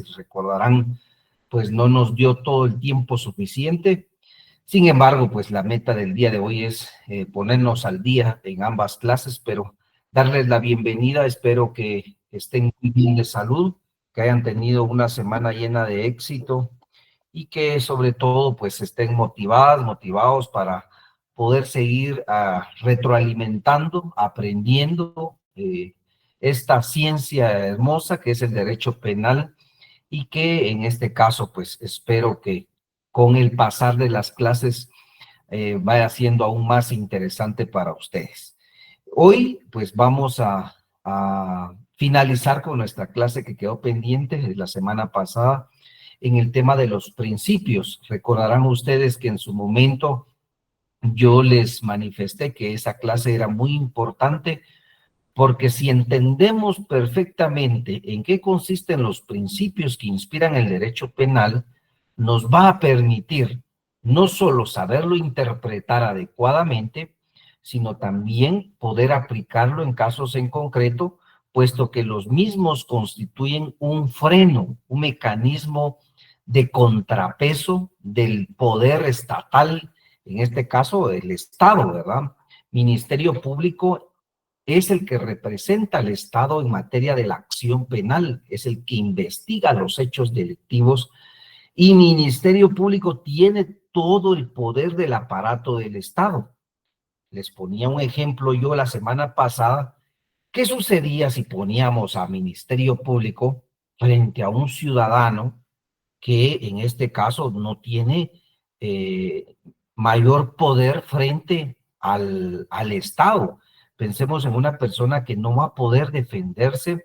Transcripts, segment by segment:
si recordarán, pues no nos dio todo el tiempo suficiente. Sin embargo, pues la meta del día de hoy es ponernos al día en ambas clases, pero darles la bienvenida. Espero que estén muy bien de salud, que hayan tenido una semana llena de éxito y que sobre todo pues estén motivados para poder seguir retroalimentando, aprendiendo esta ciencia hermosa que es el derecho penal, y que en este caso pues espero que con el pasar de las clases vaya siendo aún más interesante para ustedes. Hoy pues vamos a finalizar con nuestra clase que quedó pendiente de la semana pasada en el tema de los principios. Recordarán ustedes que en su momento yo les manifesté que esa clase era muy importante, porque si entendemos perfectamente en qué consisten los principios que inspiran el derecho penal, nos va a permitir no solo saberlo interpretar adecuadamente, sino también poder aplicarlo en casos en concreto, puesto que los mismos constituyen un freno, un mecanismo de contrapeso del poder estatal, en este caso el Estado, ¿verdad? Ministerio Público es el que representa al Estado en materia de la acción penal, es el que investiga los hechos delictivos, y Ministerio Público tiene todo el poder del aparato del Estado. Les ponía un ejemplo yo la semana pasada. ¿Qué sucedía si poníamos a Ministerio Público frente a un ciudadano que en este caso no tiene mayor poder frente al Estado? Pensemos en una persona que no va a poder defenderse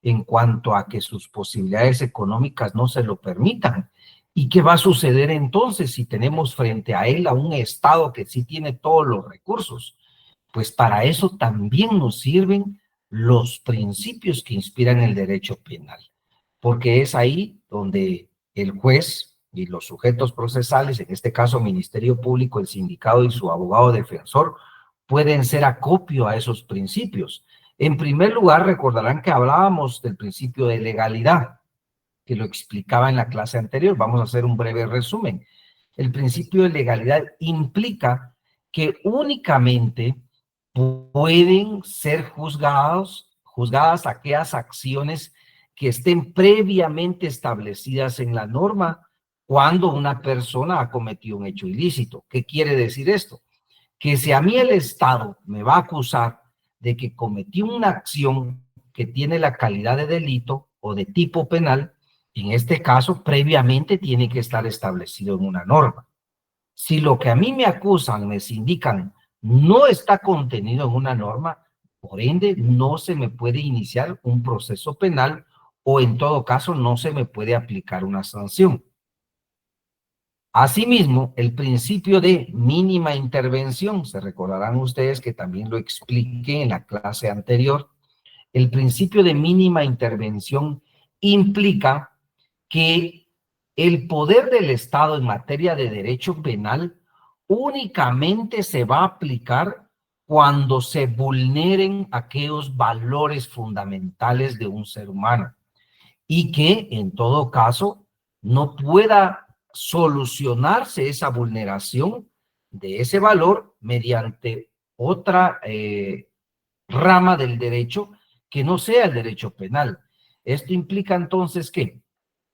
en cuanto a que sus posibilidades económicas no se lo permitan. ¿Y qué va a suceder entonces si tenemos frente a él a un Estado que sí tiene todos los recursos? Pues para eso también nos sirven los principios que inspiran el derecho penal, porque es ahí donde el juez y los sujetos procesales, en este caso Ministerio Público, el sindicado y su abogado defensor, pueden ser acopio a esos principios. En primer lugar, recordarán que hablábamos del principio de legalidad, que lo explicaba en la clase anterior. Vamos a hacer un breve resumen. El principio de legalidad implica que únicamente pueden ser juzgadas aquellas acciones que estén previamente establecidas en la norma cuando una persona ha cometido un hecho ilícito. ¿Qué quiere decir esto? Que si a mí el Estado me va a acusar de que cometí una acción que tiene la calidad de delito o de tipo penal, en este caso previamente tiene que estar establecido en una norma. Si lo que a mí me acusan, me sindican, no está contenido en una norma, por ende no se me puede iniciar un proceso penal, o en todo caso no se me puede aplicar una sanción. Asimismo, el principio de mínima intervención, se recordarán ustedes que también lo expliqué en la clase anterior. El principio de mínima intervención implica que el poder del Estado en materia de derecho penal únicamente se va a aplicar cuando se vulneren aquellos valores fundamentales de un ser humano, y que en todo caso no pueda solucionarse esa vulneración de ese valor mediante otra rama del derecho que no sea el derecho penal. Esto implica entonces que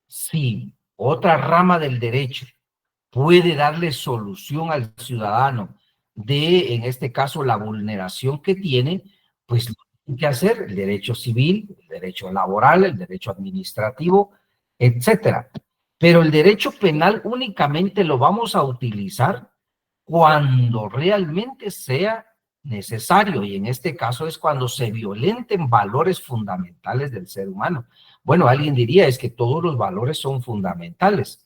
si otra rama del derecho puede darle solución al ciudadano de, en este caso, la vulneración que tiene, pues lo tiene que hacer el derecho civil, el derecho laboral, el derecho administrativo, etcétera. Pero el derecho penal únicamente lo vamos a utilizar cuando realmente sea necesario, y en este caso es cuando se violenten valores fundamentales del ser humano. Bueno, alguien diría, es que todos los valores son fundamentales.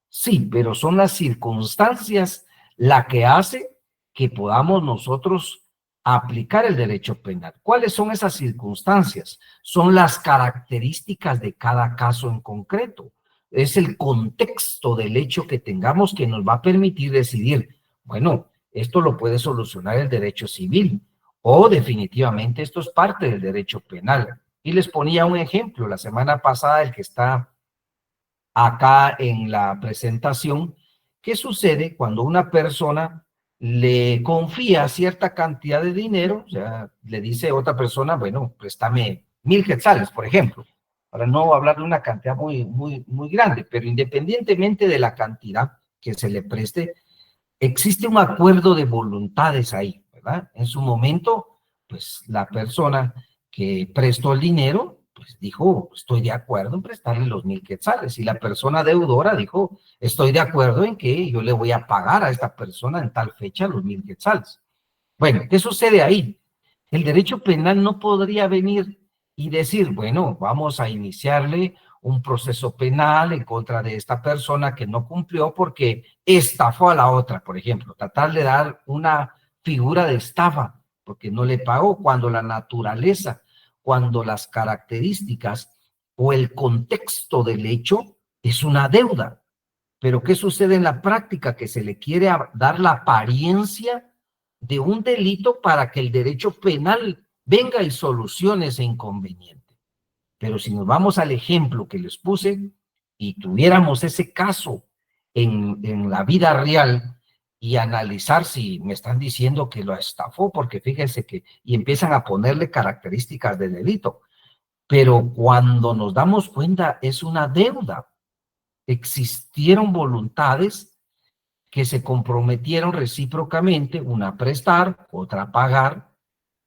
Sí, pero son las circunstancias la que hace que podamos nosotros aplicar el derecho penal. ¿Cuáles son esas circunstancias? Son las características de cada caso en concreto. Es el contexto del hecho que tengamos que nos va a permitir decidir, bueno, esto lo puede solucionar el derecho civil, o definitivamente esto es parte del derecho penal. Y les ponía un ejemplo la semana pasada, el que está acá en la presentación qué sucede cuando una persona le confía cierta cantidad de dinero, o sea, le dice a otra persona, bueno, préstame 1,000 quetzales, por ejemplo, para no hablar de una cantidad muy grande, pero independientemente de la cantidad que se le preste, existe un acuerdo de voluntades ahí, ¿verdad? En su momento, pues la persona que prestó el dinero, pues dijo, estoy de acuerdo en prestarle los 1,000 quetzales. Y la persona deudora dijo, estoy de acuerdo en que yo le voy a pagar a esta persona en tal fecha los 1,000 quetzales. Bueno, ¿qué sucede ahí? El derecho penal no podría venir y decir, bueno, vamos a iniciarle un proceso penal en contra de esta persona que no cumplió porque estafó a la otra, por ejemplo, tratar de dar una figura de estafa porque no le pagó cuando la naturaleza, cuando las características o el contexto del hecho es una deuda. Pero ¿qué sucede en la práctica? Que se le quiere dar la apariencia de un delito para que el derecho penal venga y solucione ese inconveniente. Pero si nos vamos al ejemplo que les puse y tuviéramos ese caso en la vida real y analizar si me están diciendo que lo estafó, porque fíjense que, y empiezan a ponerle características de delito, pero cuando nos damos cuenta es una deuda. Existieron voluntades que se comprometieron recíprocamente, una a prestar, otra a pagar,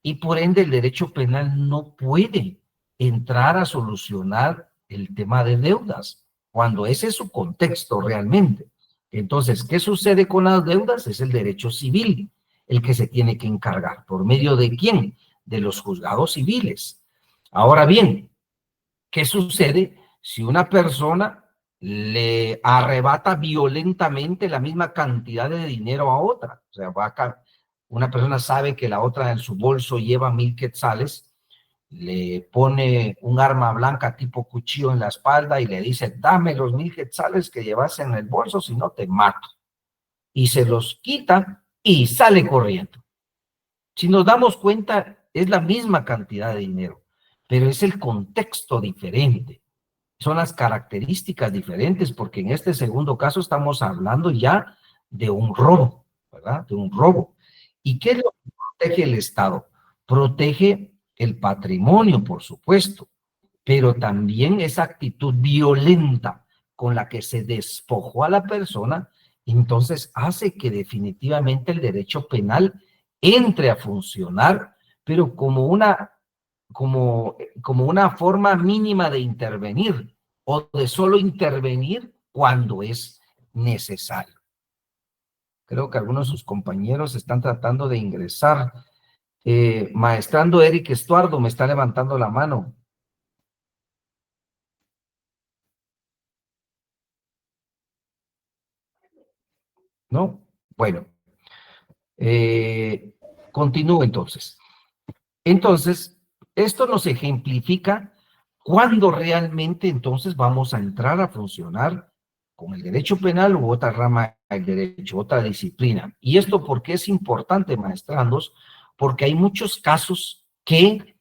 y por ende el derecho penal no puede entrar a solucionar el tema de deudas, cuando ese es su contexto realmente. Entonces, ¿qué sucede con las deudas? Es el derecho civil el que se tiene que encargar. ¿Por medio de quién? De los juzgados civiles. Ahora bien, ¿qué sucede si una persona le arrebata violentamente la misma cantidad de dinero a otra? O sea, una persona sabe que la otra en su bolso lleva 1,000 quetzales, le pone un arma blanca tipo cuchillo en la espalda y le dice, dame los 1,000 quetzales que llevas en el bolso, si no te mato. Y se los quita y sale corriendo. Si nos damos cuenta, es la misma cantidad de dinero, pero es el contexto diferente. Son las características diferentes, porque en este segundo caso estamos hablando ya de un robo, ¿verdad? De un robo. ¿Y qué es lo que protege el Estado? Protege el patrimonio, por supuesto, pero también esa actitud violenta con la que se despojó a la persona, entonces hace que definitivamente el derecho penal entre a funcionar, pero como una forma mínima de intervenir o de solo intervenir cuando es necesario. Creo que algunos de sus compañeros están tratando de ingresar. Maestrando Eric Estuardo me está levantando la mano. ¿No? Bueno, continúo entonces. Entonces, esto nos ejemplifica cuándo realmente entonces vamos a entrar a funcionar con el derecho penal u otra rama del derecho, otra disciplina. Y esto porque es importante, maestrandos, porque hay muchos casos que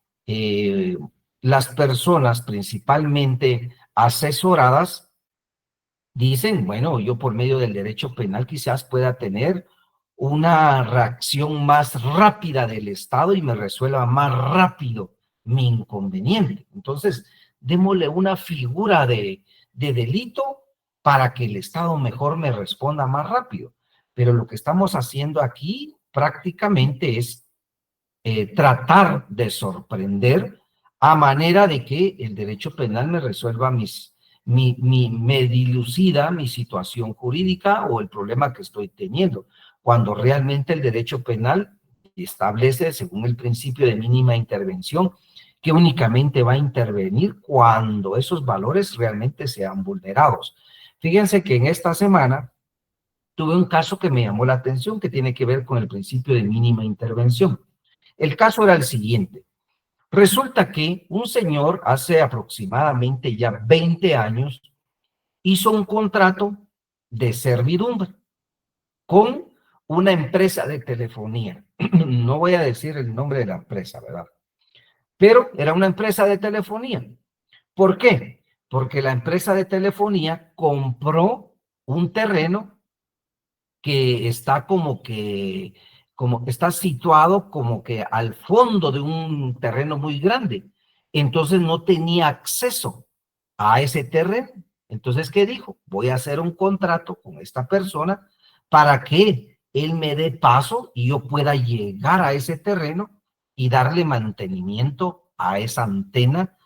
las personas principalmente asesoradas dicen, bueno, yo por medio del derecho penal quizás pueda tener una reacción más rápida del Estado y me resuelva más rápido mi inconveniente. Entonces, démosle una figura de delito para que el Estado mejor me responda más rápido. Pero lo que estamos haciendo aquí prácticamente es tratar de sorprender a manera de que el derecho penal me resuelva me dilucida mi situación jurídica o el problema que estoy teniendo, cuando realmente el derecho penal establece, según el principio de mínima intervención, que únicamente va a intervenir cuando esos valores realmente sean vulnerados. Fíjense que en esta semana tuve un caso que me llamó la atención, que tiene que ver con el principio de mínima intervención. El caso era el siguiente. Resulta que un señor hace aproximadamente ya 20 años hizo un contrato de servidumbre con una empresa de telefonía. No voy a decir el nombre de la empresa, ¿verdad? Pero era una empresa de telefonía. ¿Por qué? porque la empresa de telefonía compró un terreno que está como que está situado como que al fondo de un terreno muy grande. Entonces no tenía acceso a ese terreno. Entonces, ¿qué dijo? Voy a hacer un contrato con esta persona para que él me dé paso y yo pueda llegar a ese terreno y darle mantenimiento a esa antena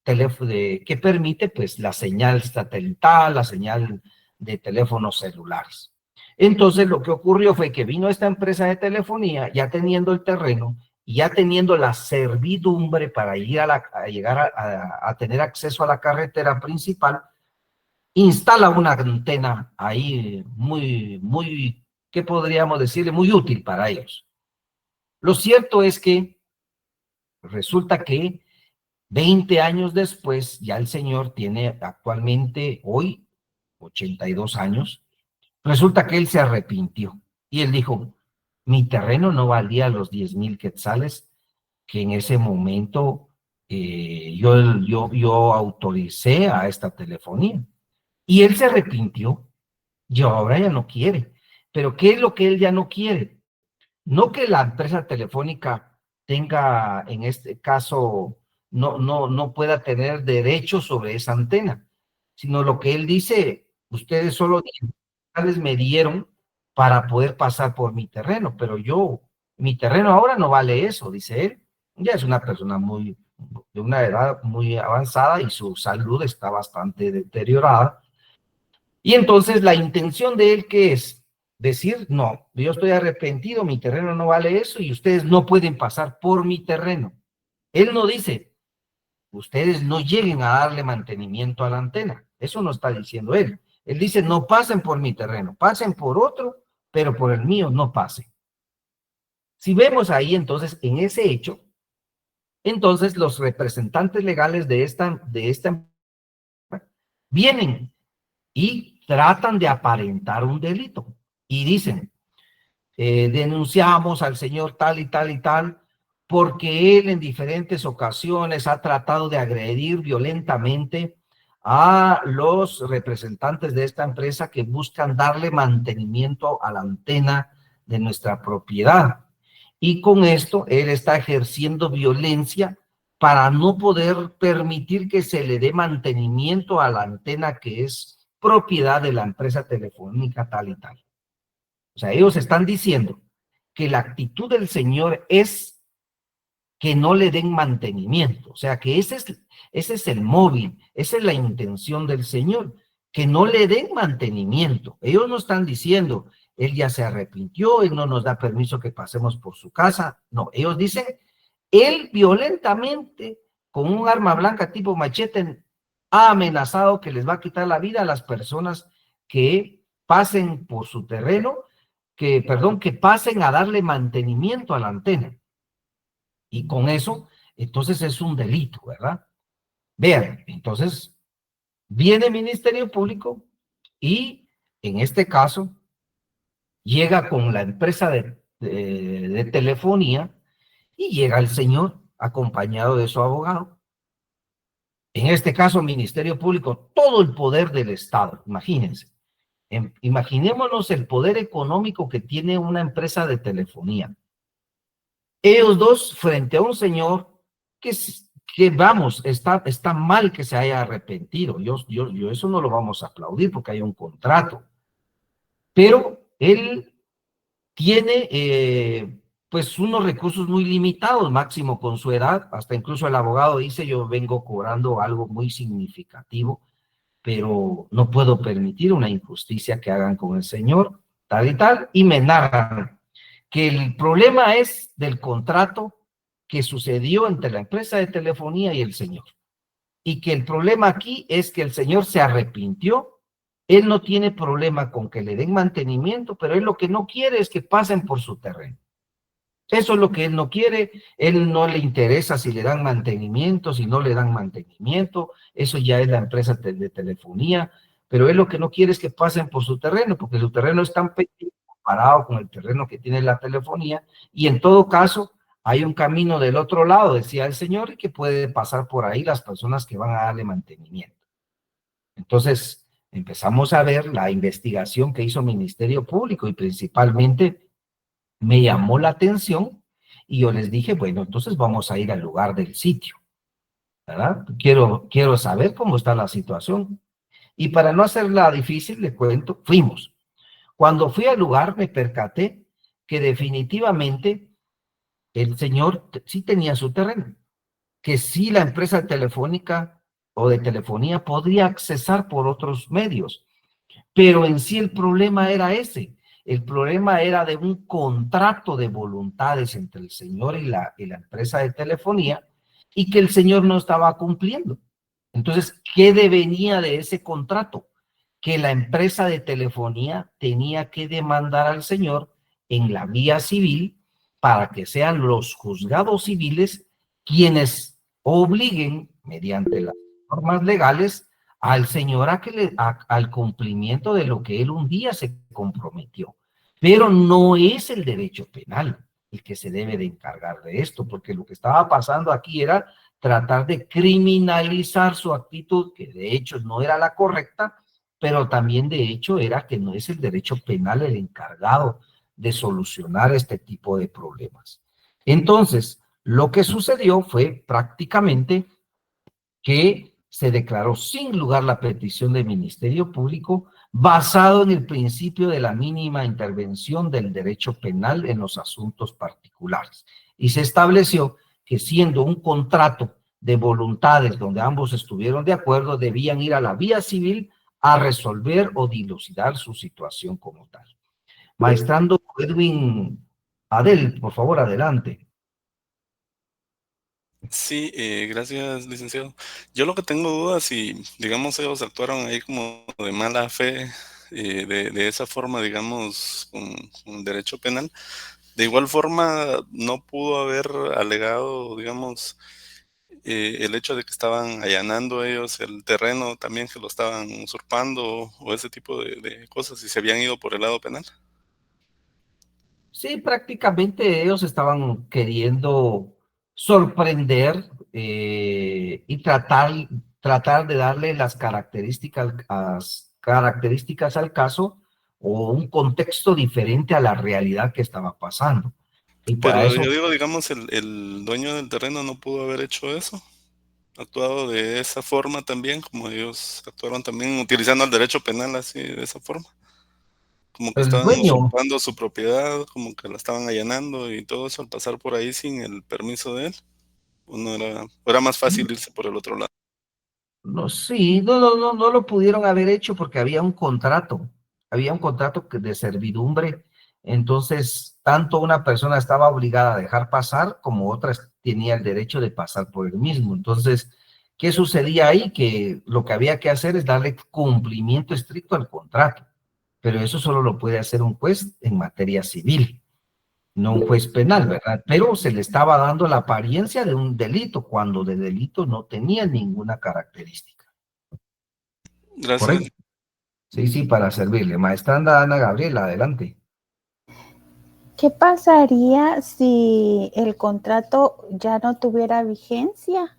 que permite pues la señal satelital, la señal de teléfonos celulares. Entonces lo que ocurrió fue que vino esta empresa de telefonía ya teniendo el terreno y ya teniendo la servidumbre para ir a llegar a tener acceso a la carretera principal, instala una antena ahí ¿qué podríamos decirle? Muy útil para ellos. Lo cierto es que resulta que 20 años después, ya el señor tiene actualmente, hoy, 82 años. Resulta que él se arrepintió y él dijo, mi terreno no valía los 10,000 quetzales que en ese momento yo autoricé a esta telefonía. Y él se arrepintió y ahora ya no quiere. Pero ¿qué es lo que él ya no quiere? No que la empresa telefónica tenga, en este caso, no pueda tener derecho sobre esa antena, sino lo que él dice, ustedes solo me dieron para poder pasar por mi terreno, pero mi terreno ahora no vale eso, dice él. Ya es una persona de una edad muy avanzada y su salud está bastante deteriorada. Y entonces la intención de él, ¿qué es? Decir, no, yo estoy arrepentido, mi terreno no vale eso y ustedes no pueden pasar por mi terreno. Él no dice, ustedes no lleguen a darle mantenimiento a la antena. Eso no está diciendo él. Él dice, no pasen por mi terreno, pasen por otro, pero por el mío no pasen. Si vemos ahí entonces en ese hecho, entonces los representantes legales de esta vienen y tratan de aparentar un delito y dicen, denunciamos al señor tal y tal y tal porque él en diferentes ocasiones ha tratado de agredir violentamente a los representantes de esta empresa que buscan darle mantenimiento a la antena de nuestra propiedad. Y con esto él está ejerciendo violencia para no poder permitir que se le dé mantenimiento a la antena que es propiedad de la empresa telefónica tal y tal. O sea, ellos están diciendo que la actitud del Señor es que no le den mantenimiento. O sea, que ese es el móvil, esa es la intención del Señor, que no le den mantenimiento. Ellos no están diciendo, él ya se arrepintió, él no nos da permiso que pasemos por su casa. No, ellos dicen, él violentamente, con un arma blanca tipo machete, ha amenazado que les va a quitar la vida a las personas que pasen por su terreno, que pasen a darle mantenimiento a la antena. Y con eso, entonces es un delito, ¿verdad? Vean, entonces viene el Ministerio Público y en este caso llega con la empresa de telefonía y llega el señor acompañado de su abogado. En este caso, Ministerio Público, todo el poder del Estado, imagínense. Imaginémonos el poder económico que tiene una empresa de telefonía. Ellos dos frente a un señor que vamos, está mal que se haya arrepentido. Yo eso no lo vamos a aplaudir porque hay un contrato. Pero él tiene pues unos recursos muy limitados, máximo con su edad. Hasta incluso el abogado dice, yo vengo cobrando algo muy significativo, pero no puedo permitir una injusticia que hagan con el señor, tal y tal, y me narran que el problema es del contrato que sucedió entre la empresa de telefonía y el señor. Y que el problema aquí es que el señor se arrepintió. Él no tiene problema con que le den mantenimiento, pero él lo que no quiere es que pasen por su terreno. Eso es lo que él no quiere. Él no le interesa si le dan mantenimiento, si no le dan mantenimiento. Eso ya es la empresa de telefonía. Pero él lo que no quiere es que pasen por su terreno, porque su terreno es tan pequeño comparado con el terreno que tiene la telefonía. Y en todo caso, hay un camino del otro lado, decía el señor, y que puede pasar por ahí las personas que van a darle mantenimiento. Entonces, empezamos a ver la investigación que hizo el Ministerio Público y principalmente me llamó la atención y yo les dije, bueno, entonces vamos a ir al lugar del sitio, ¿verdad? Quiero saber cómo está la situación. Y para no hacerla difícil, le cuento, fuimos. Cuando fui al lugar me percaté que definitivamente el señor sí tenía su terreno, que sí la empresa telefónica o de telefonía podría accesar por otros medios, pero en sí el problema era ese. El problema era de un contrato de voluntades entre el señor y la empresa de telefonía y que el señor no estaba cumpliendo. Entonces, ¿qué devenía de ese contrato? Que la empresa de telefonía tenía que demandar al señor en la vía civil para que sean los juzgados civiles quienes obliguen, mediante las normas legales, al señor al cumplimiento de lo que él un día se comprometió. Pero no es el derecho penal el que se debe de encargar de esto, porque lo que estaba pasando aquí era tratar de criminalizar su actitud, que de hecho no era la correcta, pero también de hecho era que no es el derecho penal el encargado de solucionar este tipo de problemas. Entonces, lo que sucedió fue prácticamente que se declaró sin lugar la petición del Ministerio Público basado en el principio de la mínima intervención del derecho penal en los asuntos particulares. Y se estableció que siendo un contrato de voluntades donde ambos estuvieron de acuerdo, debían ir a la vía civil a resolver o dilucidar su situación como tal. Maestrando Edwin Adel, por favor, adelante. Sí, gracias, licenciado. Yo lo que tengo dudas si, digamos, ellos actuaron ahí como de mala fe, de esa forma, digamos, con derecho penal. De igual forma, no pudo haber alegado, digamos, el hecho de que estaban allanando ellos el terreno, también que lo estaban usurpando o ese tipo de cosas, y se habían ido por el lado penal. Sí, prácticamente ellos estaban queriendo sorprender y tratar de darle las características al caso o un contexto diferente a la realidad que estaba pasando. Y para Pero eso, yo digo, digamos, el dueño del terreno no pudo haber hecho eso, actuado de esa forma también, como ellos actuaron también utilizando el derecho penal así, de esa forma, como que el estaban dueño, usurpando su propiedad, como que la estaban allanando y todo eso al pasar por ahí sin el permiso de él, o no era, o era más fácil irse por el otro lado. no, sí, no lo pudieron haber hecho porque había un contrato de servidumbre, entonces tanto una persona estaba obligada a dejar pasar como otra tenía el derecho de pasar por el mismo. Entonces, ¿qué sucedía ahí? Que lo que había que hacer es darle cumplimiento estricto al contrato, pero eso solo lo puede hacer un juez en materia civil, no un juez penal, ¿verdad? Pero se le estaba dando la apariencia de un delito cuando de delito no tenía ninguna característica. Gracias. ¿Correcto? Sí, sí, para servirle. Maestranda Ana Gabriela, adelante. ¿Qué pasaría si el contrato ya no tuviera vigencia?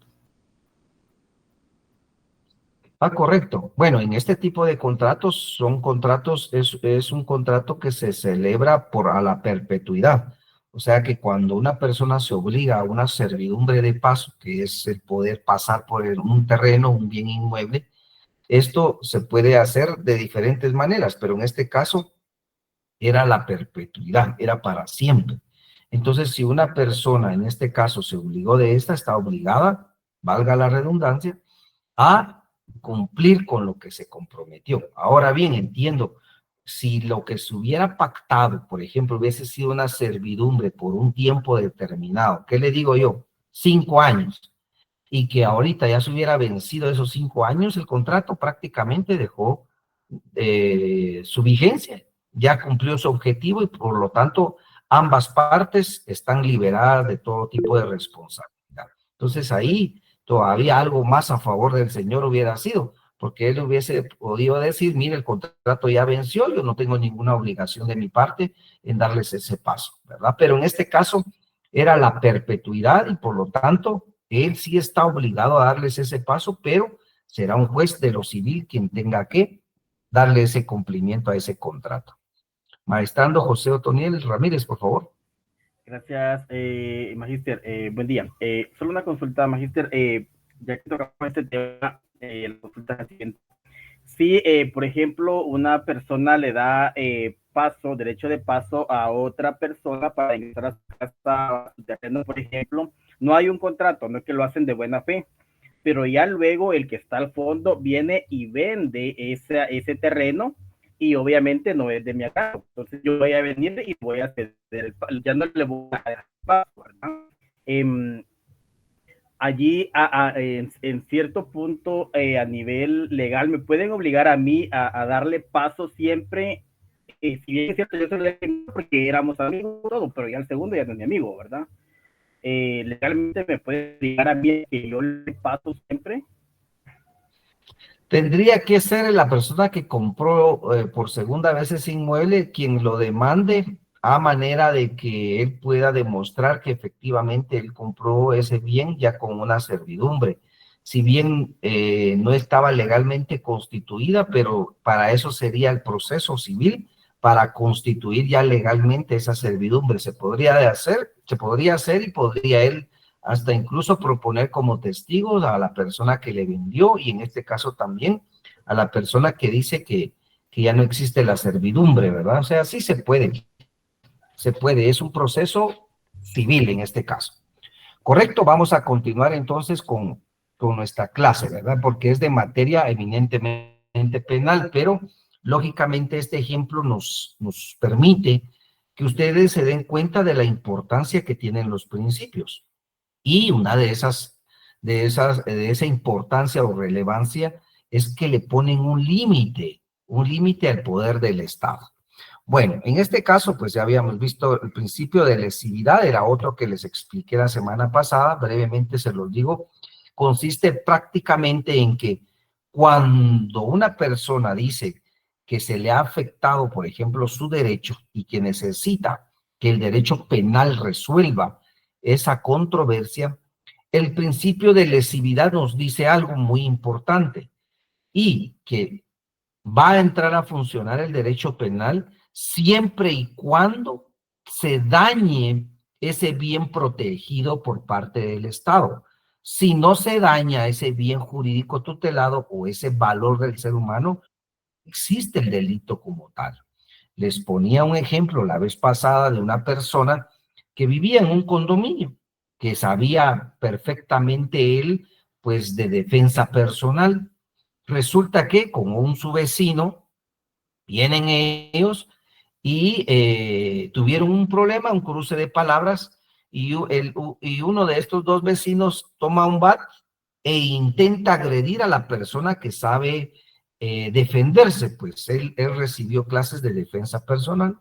Ah, correcto. Bueno, en este tipo de contratos son contratos, es un contrato que se celebra a la perpetuidad. O sea que cuando una persona se obliga a una servidumbre de paso, que es el poder pasar por un terreno, un bien inmueble, esto se puede hacer de diferentes maneras, pero en este caso era la perpetuidad, era para siempre. Entonces, si una persona en este caso se obligó de esta, está obligada, valga la redundancia, a cumplir con lo que se comprometió. Ahora bien, entiendo, si lo que se hubiera pactado, por ejemplo, hubiese sido una servidumbre por un tiempo determinado, ¿qué le digo yo? 5 años, y que ahorita ya se hubiera vencido esos 5 años, el contrato prácticamente dejó su vigencia, ya cumplió su objetivo y por lo tanto ambas partes están liberadas de todo tipo de responsabilidad. Entonces ahí todavía algo más a favor del señor hubiera sido, porque él hubiese podido decir, mire, el contrato ya venció, yo no tengo ninguna obligación de mi parte en darles ese paso, ¿verdad? Pero en este caso, era la perpetuidad y por lo tanto él sí está obligado a darles ese paso, pero será un juez de lo civil quien tenga que darle ese cumplimiento a ese contrato. Maestrando José Otoniel Ramírez, por favor. Gracias, Magíster. Buen día. Solo una consulta, Magíster. Ya que tocamos este tema, la consulta es la siguiente. Si, por ejemplo, una persona le da derecho de paso a otra persona para ingresar a su casa, a su terreno, por ejemplo, no hay un contrato, no es que lo hacen de buena fe, pero ya luego el que está al fondo viene y vende ese terreno y obviamente no es de mi agrado. Entonces yo voy a venir y voy a ceder ya no le voy a dar paso, ¿verdad? Allí en cierto punto a nivel legal me pueden obligar a mí a darle paso siempre, si bien es cierto, yo soy porque éramos amigos todo, pero ya el segundo ya no es mi amigo, ¿verdad? Legalmente me puede obligar a mí que yo le paso siempre. Tendría que ser la persona que compró por segunda vez ese inmueble quien lo demande, a manera de que él pueda demostrar que efectivamente él compró ese bien ya con una servidumbre. Si bien no estaba legalmente constituida, pero para eso sería el proceso civil, para constituir ya legalmente esa servidumbre. Se podría hacer y podría él hasta incluso proponer como testigos a la persona que le vendió y en este caso también a la persona que dice que ya no existe la servidumbre, ¿verdad? O sea, sí se puede, es un proceso civil en este caso. Correcto, vamos a continuar entonces con nuestra clase, ¿verdad? Porque es de materia eminentemente penal, pero lógicamente este ejemplo nos permite que ustedes se den cuenta de la importancia que tienen los principios. Y una de esa importancia o relevancia es que le ponen un límite al poder del Estado. Bueno, en este caso, pues ya habíamos visto el principio de lesividad, era otro que les expliqué la semana pasada, brevemente se los digo, consiste prácticamente en que cuando una persona dice que se le ha afectado, por ejemplo, su derecho y que necesita que el derecho penal resuelva esa controversia, el principio de lesividad nos dice algo muy importante y que va a entrar a funcionar el derecho penal siempre y cuando se dañe ese bien protegido por parte del Estado. Si no se daña ese bien jurídico tutelado o ese valor del ser humano, existe el delito como tal. Les ponía un ejemplo la vez pasada de una persona que vivía en un condominio, que sabía perfectamente él, pues, de defensa personal. Resulta que como su vecino, vienen ellos y tuvieron un problema, un cruce de palabras, y uno de estos dos vecinos toma un bat e intenta agredir a la persona que sabe defenderse, pues él recibió clases de defensa personal.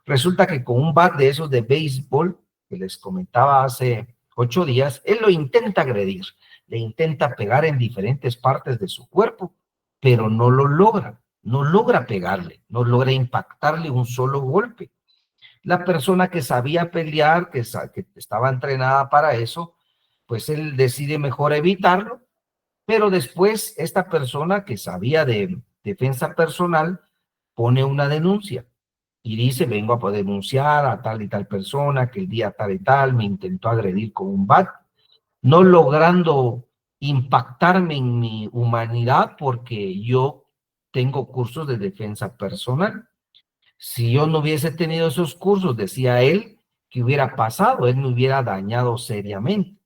Resulta que con un bat de esos de béisbol, que les comentaba hace 8 días, él lo intenta agredir, le intenta pegar en diferentes partes de su cuerpo, pero no lo logra, no logra pegarle, no logra impactarle un solo golpe. La persona que sabía pelear, que estaba entrenada para eso, pues él decide mejor evitarlo, pero después esta persona que sabía de defensa personal pone una denuncia y dice, vengo a denunciar a tal y tal persona que el día tal y tal me intentó agredir con un bat, no logrando impactarme en mi humanidad porque yo tengo cursos de defensa personal. Si yo no hubiese tenido esos cursos, decía él, ¿qué hubiera pasado? Él me hubiera dañado seriamente.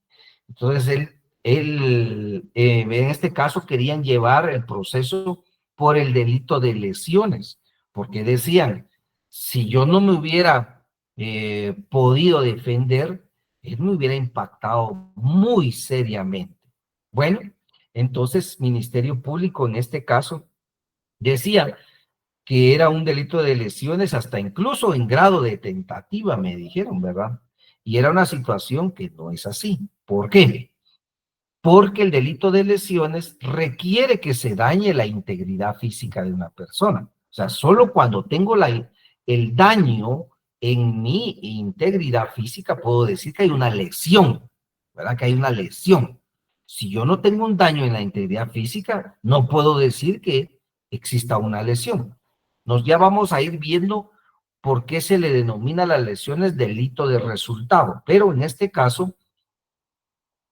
Entonces, en este caso querían llevar el proceso por el delito de lesiones, porque decían, si yo no me hubiera podido defender, él me hubiera impactado muy seriamente. Bueno, entonces, Ministerio Público en este caso decía que era un delito de lesiones hasta incluso en grado de tentativa, me dijeron, ¿verdad? Y era una situación que no es así. ¿Por qué? Porque el delito de lesiones requiere que se dañe la integridad física de una persona. O sea, solo cuando tengo el daño en mi integridad física puedo decir que hay una lesión, ¿verdad? Que hay una lesión. Si yo no tengo un daño en la integridad física, no puedo decir que exista una lesión. Ya vamos a ir viendo por qué se le denomina las lesiones delito de resultado, pero en este caso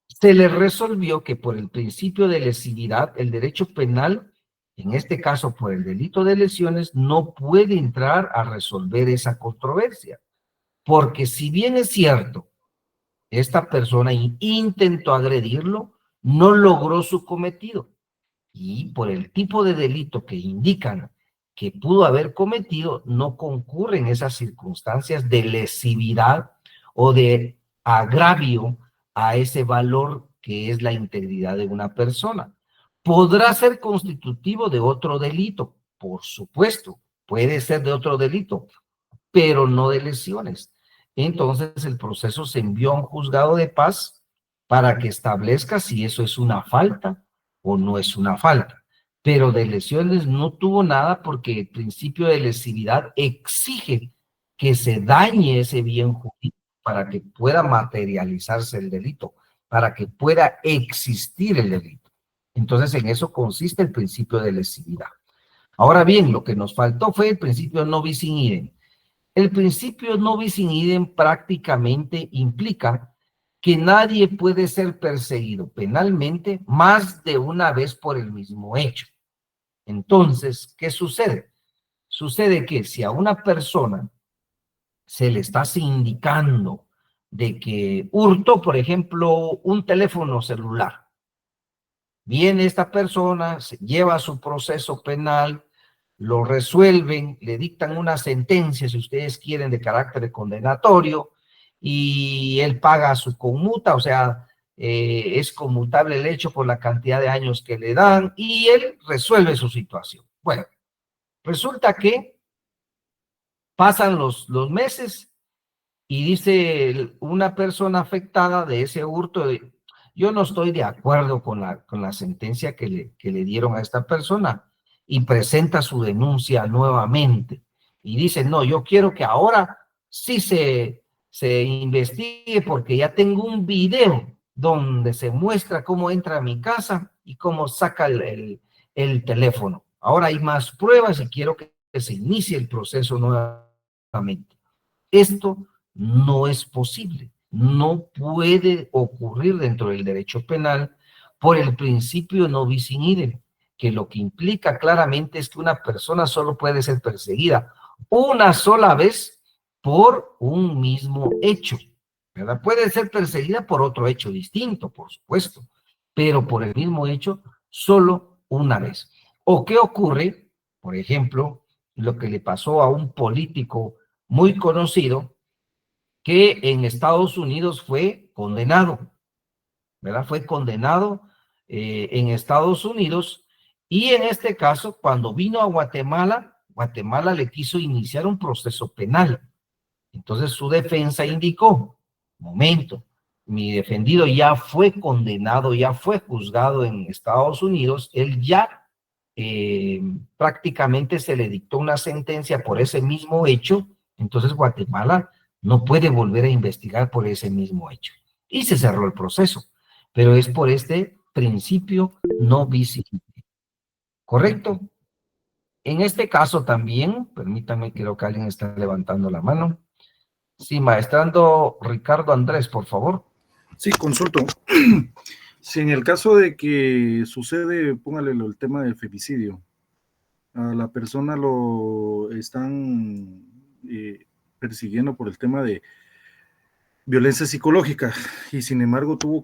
se le resolvió que por el principio de lesividad, el derecho penal, en este caso por el delito de lesiones, no puede entrar a resolver esa controversia. Porque si bien es cierto, esta persona intentó agredirlo, no logró su cometido. Y por el tipo de delito que indican que pudo haber cometido, no concurren esas circunstancias de lesividad o de agravio a ese valor que es la integridad de una persona. Podrá ser constitutivo de otro delito, por supuesto, puede ser de otro delito, pero no de lesiones. Entonces el proceso se envió a un juzgado de paz para que establezca si eso es una falta o no es una falta. Pero de lesiones no tuvo nada porque el principio de lesividad exige que se dañe ese bien jurídico para que pueda materializarse el delito, para que pueda existir el delito. Entonces en eso consiste el principio de lesividad. Ahora bien, lo que nos faltó fue el principio no bis in idem. El principio no bis in idem prácticamente implica que nadie puede ser perseguido penalmente más de una vez por el mismo hecho. Entonces, ¿qué sucede? Sucede que si a una persona se le está indicando de que hurtó, por ejemplo, un teléfono celular, viene esta persona, se lleva su proceso penal, lo resuelven, le dictan una sentencia, si ustedes quieren, de carácter condenatorio, y él paga su conmuta, o sea, es conmutable el hecho por la cantidad de años que le dan, y él resuelve su situación. Bueno, resulta que pasan los meses y dice una persona afectada de ese hurto, yo no estoy de acuerdo con la sentencia que le dieron a esta persona, y presenta su denuncia nuevamente y dice, no, yo quiero que ahora sí se investigue porque ya tengo un video donde se muestra cómo entra a mi casa y cómo saca el teléfono. Ahora hay más pruebas y quiero que se inicie el proceso nuevamente. Esto no es posible, no puede ocurrir dentro del derecho penal por el principio no bis in idem, que lo que implica claramente es que una persona solo puede ser perseguida una sola vez por un mismo hecho, ¿verdad? Puede ser perseguida por otro hecho distinto, por supuesto, pero por el mismo hecho solo una vez. ¿O qué ocurre? Por ejemplo, lo que le pasó a un político muy conocido que en Estados Unidos fue condenado, ¿verdad? Fue condenado en Estados Unidos, y en este caso, cuando vino a Guatemala, Guatemala le quiso iniciar un proceso penal. Entonces su defensa indicó, momento, mi defendido ya fue condenado, ya fue juzgado en Estados Unidos, él ya prácticamente se le dictó una sentencia por ese mismo hecho, entonces Guatemala no puede volver a investigar por ese mismo hecho. Y se cerró el proceso, pero es por este principio no bis in idem. ¿Correcto? En este caso también, permítanme, creo que alguien está levantando la mano. Sí, maestrando Ricardo Andrés, por favor. Sí, consulto. Si en el caso de que sucede, póngale el tema del femicidio, a la persona lo están persiguiendo por el tema de violencia psicológica, y sin embargo tuvo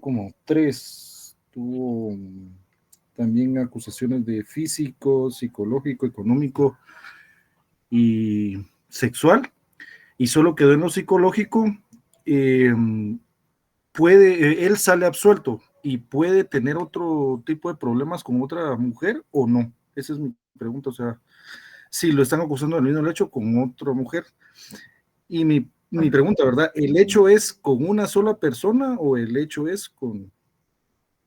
también acusaciones de físico, psicológico, económico y sexual, y solo quedó en lo psicológico. Él sale absuelto y puede tener otro tipo de problemas con otra mujer o no. Esa es mi pregunta, o sea, si lo están acusando del mismo hecho con otra mujer. Y mi pregunta, ¿verdad? ¿El hecho es con una sola persona o el hecho es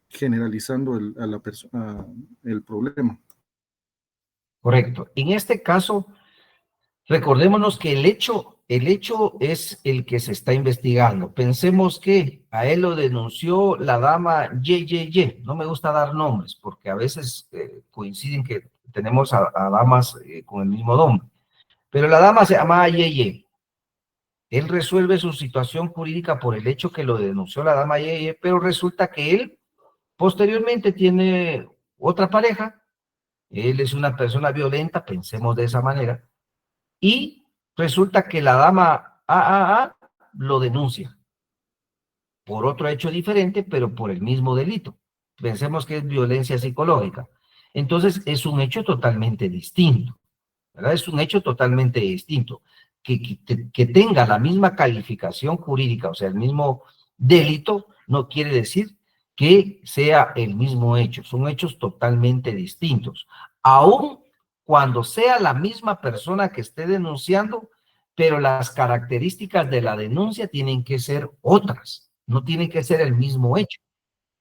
generalizando a la persona el problema? Correcto. En este caso, recordémonos que el hecho el hecho es el que se está investigando. Pensemos que a él lo denunció la dama YYY. No me gusta dar nombres porque a veces coinciden que tenemos a damas con el mismo nombre. Pero la dama se llama YY. Él resuelve su situación jurídica por el hecho que lo denunció la dama YY, pero resulta que él posteriormente tiene otra pareja. Él es una persona violenta, pensemos de esa manera. Y resulta que la dama AAA lo denuncia por otro hecho diferente, pero por el mismo delito. Pensemos que es violencia psicológica. Entonces es un hecho totalmente distinto, ¿verdad? Es un hecho totalmente distinto. Que tenga la misma calificación jurídica, o sea, el mismo delito, no quiere decir que sea el mismo hecho. Son hechos totalmente distintos. Aún cuando sea la misma persona que esté denunciando, pero las características de la denuncia tienen que ser otras, no tiene que ser el mismo hecho,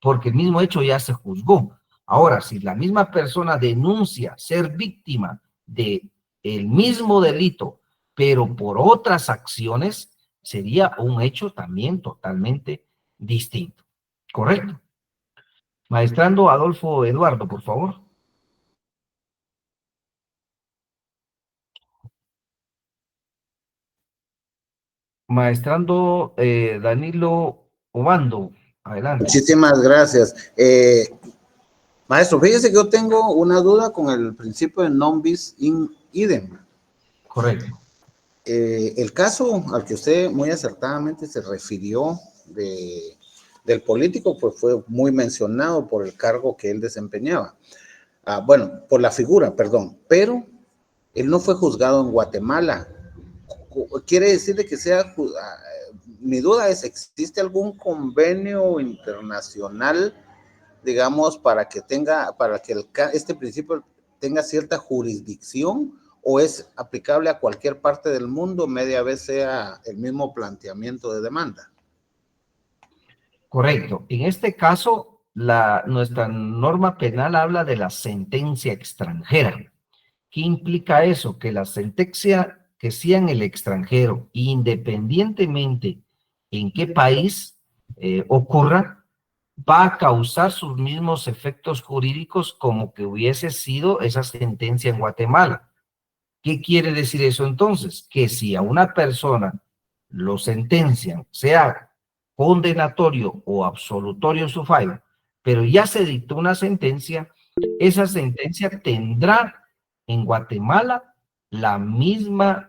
porque el mismo hecho ya se juzgó. Ahora, si la misma persona denuncia ser víctima de el mismo delito, pero por otras acciones, sería un hecho también totalmente distinto. ¿Correcto? Maestrando Adolfo Eduardo, por favor. Maestrando Danilo Obando, adelante. Muchísimas gracias. Maestro, fíjese que yo tengo una duda con el principio de non bis in idem. Correcto. El caso al que usted muy acertadamente se refirió del político, pues fue muy mencionado por el cargo que él desempeñaba. Bueno, por la figura, perdón, pero él no fue juzgado en Guatemala. Quiere decir de que sea, mi duda es, ¿existe algún convenio internacional, digamos, para que este principio tenga cierta jurisdicción, o es aplicable a cualquier parte del mundo, media vez sea el mismo planteamiento de demanda? Correcto. En este caso, nuestra norma penal habla de la sentencia extranjera. ¿Qué implica eso? Que la sentencia que sea en el extranjero, independientemente en qué país ocurra, va a causar sus mismos efectos jurídicos como que hubiese sido esa sentencia en Guatemala. ¿Qué quiere decir eso entonces? Que si a una persona lo sentencian, sea condenatorio o absolutorio su fallo, pero ya se dictó una sentencia, esa sentencia tendrá en Guatemala el mismo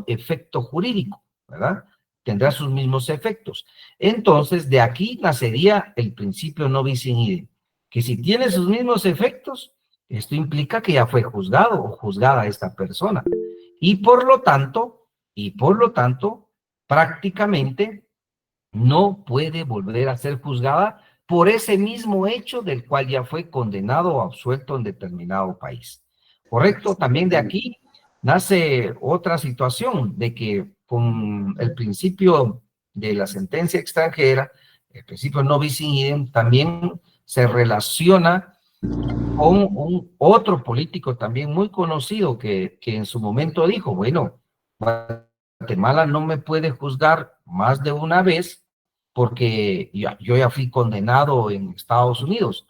efecto jurídico, ¿verdad? Tendrá sus mismos efectos. Entonces, de aquí nacería el principio no bis in idem, que si tiene sus mismos efectos, esto implica que ya fue juzgado o juzgada esta persona. Y por lo tanto, prácticamente no puede volver a ser juzgada por ese mismo hecho del cual ya fue condenado o absuelto en determinado país. ¿Correcto? También de aquí nace otra situación de que con el principio de la sentencia extranjera, el principio no bis in idem, también se relaciona con otro político también muy conocido que en su momento dijo, bueno, Guatemala no me puede juzgar más de una vez porque yo ya fui condenado en Estados Unidos,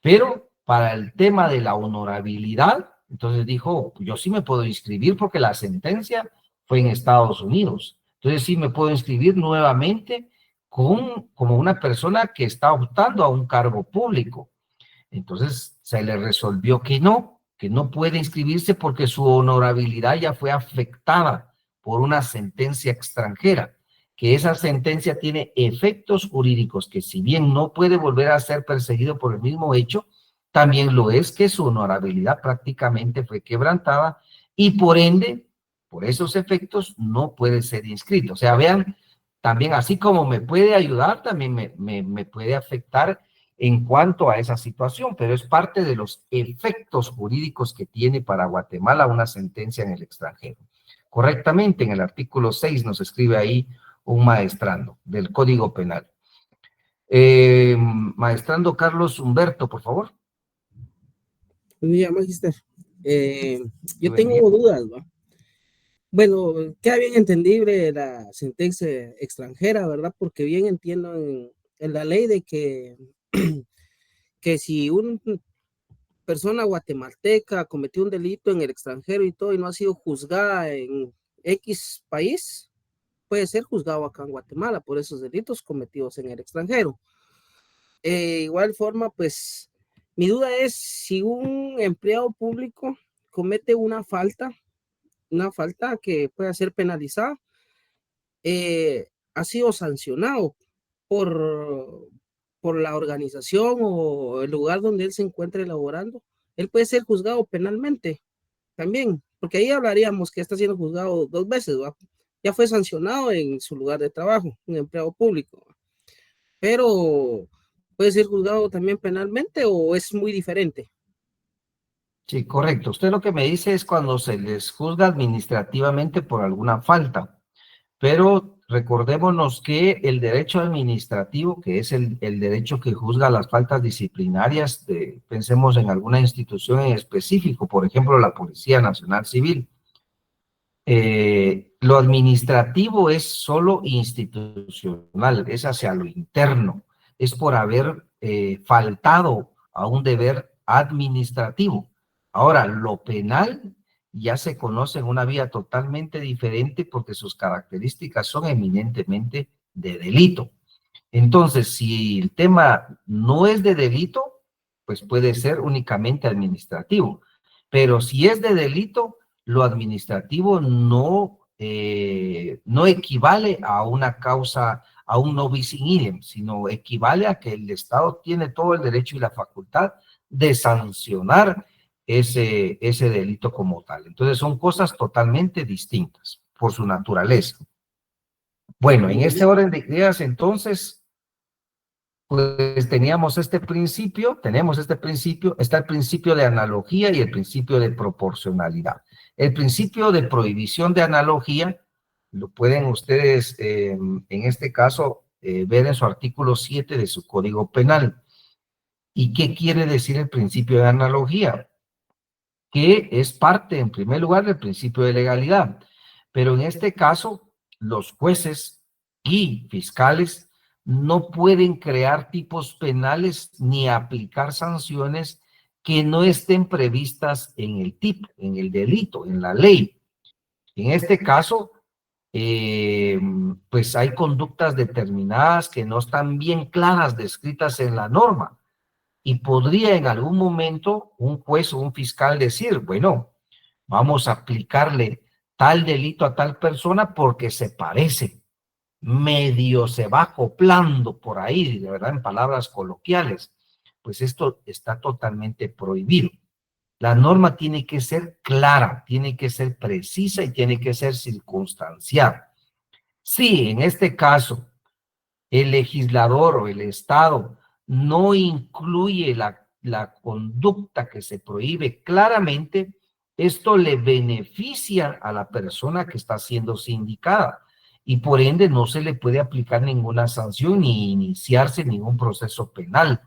pero para el tema de la honorabilidad, entonces dijo, yo sí me puedo inscribir porque la sentencia fue en Estados Unidos, entonces sí me puedo inscribir nuevamente como una persona que está optando a un cargo público. Entonces se le resolvió que no puede inscribirse porque su honorabilidad ya fue afectada por una sentencia extranjera, que esa sentencia tiene efectos jurídicos que si bien no puede volver a ser perseguido por el mismo hecho, también lo es que su honorabilidad prácticamente fue quebrantada y por ende, por esos efectos, no puede ser inscrito. O sea, vean, también así como me puede ayudar, también me puede afectar en cuanto a esa situación, pero es parte de los efectos jurídicos que tiene para Guatemala una sentencia en el extranjero. Correctamente, en el artículo 6 nos escribe ahí un maestrando del Código Penal. Maestrando Carlos Humberto, por favor. Buen día, magister. Yo tengo dudas, ¿va? Bueno, queda bien entendible la sentencia extranjera, ¿verdad? Porque bien entiendo en la ley de que, que si una persona guatemalteca cometió un delito en el extranjero y todo y no ha sido juzgada en X país, puede ser juzgado acá en Guatemala por esos delitos cometidos en el extranjero. Igual forma, pues, mi duda es si un empleado público comete una falta que pueda ser penalizada, ha sido sancionado por, por la organización o el lugar donde él se encuentre laborando, él puede ser juzgado penalmente también, porque ahí hablaríamos que está siendo juzgado 2 veces, ¿va? Ya fue sancionado en su lugar de trabajo, un empleado público, pero puede ser juzgado también penalmente o es muy diferente. Sí, correcto. Usted lo que me dice es cuando se les juzga administrativamente por alguna falta, pero recordémonos que el derecho administrativo, que es el derecho que juzga las faltas disciplinarias, pensemos en alguna institución en específico, por ejemplo, la Policía Nacional Civil. Lo administrativo es solo institucional, es hacia lo interno, es por haber faltado a un deber administrativo. Ahora, lo penal ya se conoce en una vía totalmente diferente porque sus características son eminentemente de delito. Entonces, si el tema no es de delito, pues puede ser únicamente administrativo. Pero si es de delito, lo administrativo no equivale a una causa, a un no bis in idem, sino equivale a que el Estado tiene todo el derecho y la facultad de sancionar ese delito como tal. Entonces son cosas totalmente distintas por su naturaleza. Bueno, en este orden de ideas, entonces, pues tenemos este principio, está el principio de analogía y el principio de proporcionalidad. El principio de prohibición de analogía lo pueden ustedes, en este caso, ver en su artículo 7 de su Código Penal. ¿Y qué quiere decir el principio de analogía? Que es parte, en primer lugar, del principio de legalidad. Pero en este caso, los jueces y fiscales no pueden crear tipos penales ni aplicar sanciones que no estén previstas en el tipo, en el delito, en la ley. En este caso, pues hay conductas determinadas que no están bien claras descritas en la norma. Y podría en algún momento un juez o un fiscal decir, bueno, vamos a aplicarle tal delito a tal persona porque se parece, medio se va acoplando por ahí, de verdad, en palabras coloquiales. Pues esto está totalmente prohibido. La norma tiene que ser clara, tiene que ser precisa y tiene que ser circunstancial. Sí, en este caso, el legislador o el Estado no incluye la conducta que se prohíbe claramente, esto le beneficia a la persona que está siendo sindicada y por ende no se le puede aplicar ninguna sanción ni iniciarse ningún proceso penal,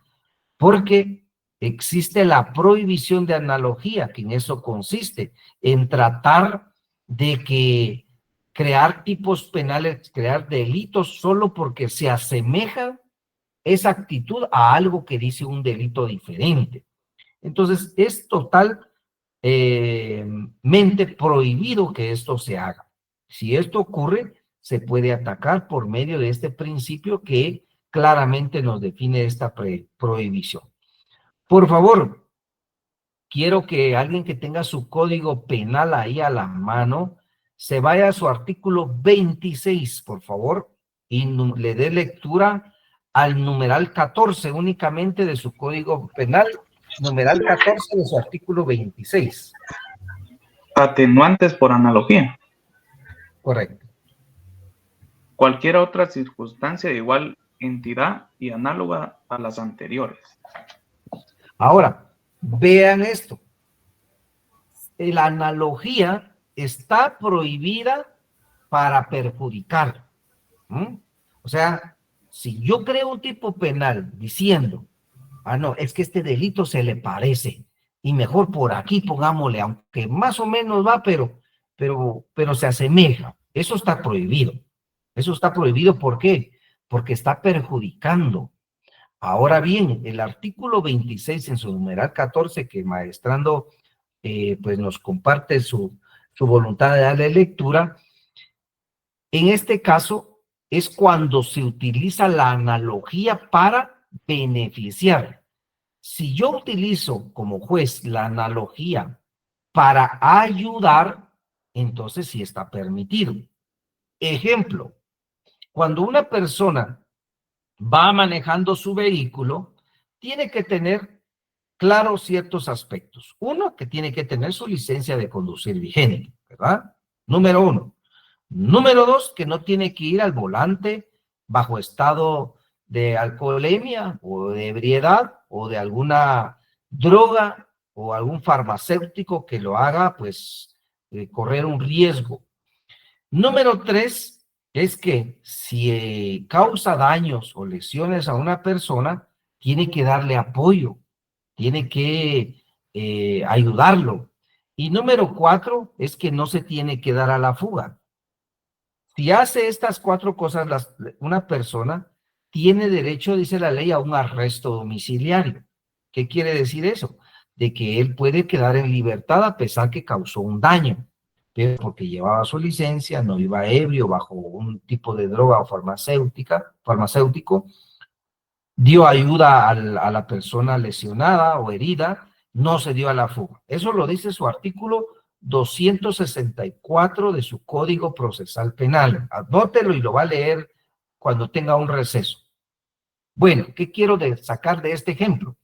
porque existe la prohibición de analogía, que en eso consiste, en tratar de que crear tipos penales, crear delitos solo porque se asemeja esa actitud a algo que dice un delito diferente. Entonces, es totalmente prohibido que esto se haga. Si esto ocurre, se puede atacar por medio de este principio que claramente nos define esta prohibición. Por favor, quiero que alguien que tenga su código penal ahí a la mano se vaya a su artículo 26, por favor, y le dé lectura al numeral 14 únicamente de su código penal, numeral 14 de su artículo 26. Atenuantes por analogía. Correcto. Cualquier otra circunstancia de igual entidad y análoga a las anteriores. Ahora, vean esto. La analogía está prohibida para perjudicar. O sea, si yo creo un tipo penal diciendo, no, es que este delito se le parece, y mejor por aquí pongámosle, aunque más o menos va, pero pero se asemeja. Eso está prohibido. Eso está prohibido, ¿por qué? Porque está perjudicando. Ahora bien, el artículo 26 en su numeral 14, que maestrando pues nos comparte su voluntad de darle lectura, en este caso es cuando se utiliza la analogía para beneficiar. Si yo utilizo como juez la analogía para ayudar, entonces sí está permitido. Ejemplo, cuando una persona va manejando su vehículo, tiene que tener claros ciertos aspectos. Uno, que tiene que tener su licencia de conducir vigente, ¿verdad? Número uno. Número dos, que no tiene que ir al volante bajo estado de alcoholemia o de ebriedad o de alguna droga o algún farmacéutico que lo haga, pues, correr un riesgo. Número tres es que si causa daños o lesiones a una persona, tiene que darle apoyo, tiene que ayudarlo. Y número cuatro es que no se tiene que dar a la fuga. Si hace estas cuatro cosas, una persona tiene derecho, dice la ley, a un arresto domiciliario. ¿Qué quiere decir eso? De que él puede quedar en libertad a pesar que causó un daño, pero porque llevaba su licencia, no iba ebrio bajo un tipo de droga o farmacéutico, dio ayuda a la persona lesionada o herida, no se dio a la fuga. Eso lo dice su artículo 264 de su Código Procesal Penal. Anótelo y lo va a leer cuando tenga un receso. Bueno, ¿qué quiero sacar de este ejemplo?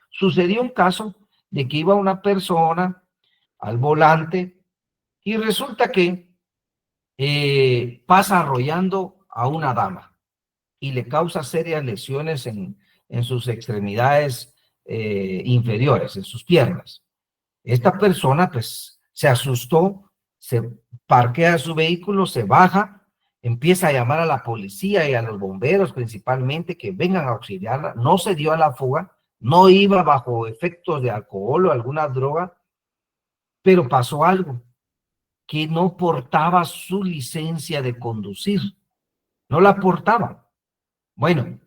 Sucedió un caso de que iba una persona al volante y resulta que pasa arrollando a una dama y le causa serias lesiones en sus extremidades inferiores, en sus piernas. Esta persona, pues, se asustó, se parquea su vehículo, se baja, empieza a llamar a la policía y a los bomberos principalmente que vengan a auxiliarla. No se dio a la fuga, no iba bajo efectos de alcohol o alguna droga, pero pasó algo, que no portaba su licencia de conducir, no la portaba. Bueno,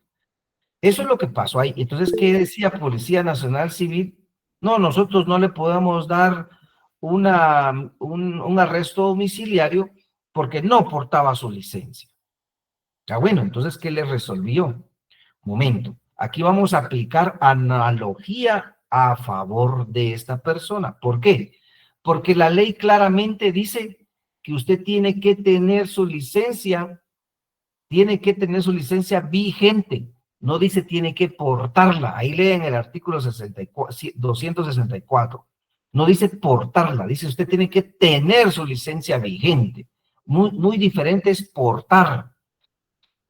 eso es lo que pasó ahí. Entonces, ¿qué decía Policía Nacional Civil? No, nosotros no le podemos dar un arresto domiciliario porque no portaba su licencia. Ya bueno, entonces, ¿qué le resolvió? Momento, aquí vamos a aplicar analogía a favor de esta persona. ¿Por qué? Porque la ley claramente dice que usted tiene que tener su licencia vigente. No dice tiene que portarla. Ahí leen el artículo 264. No dice portarla, dice usted tiene que tener su licencia vigente. Muy, muy diferente es portar.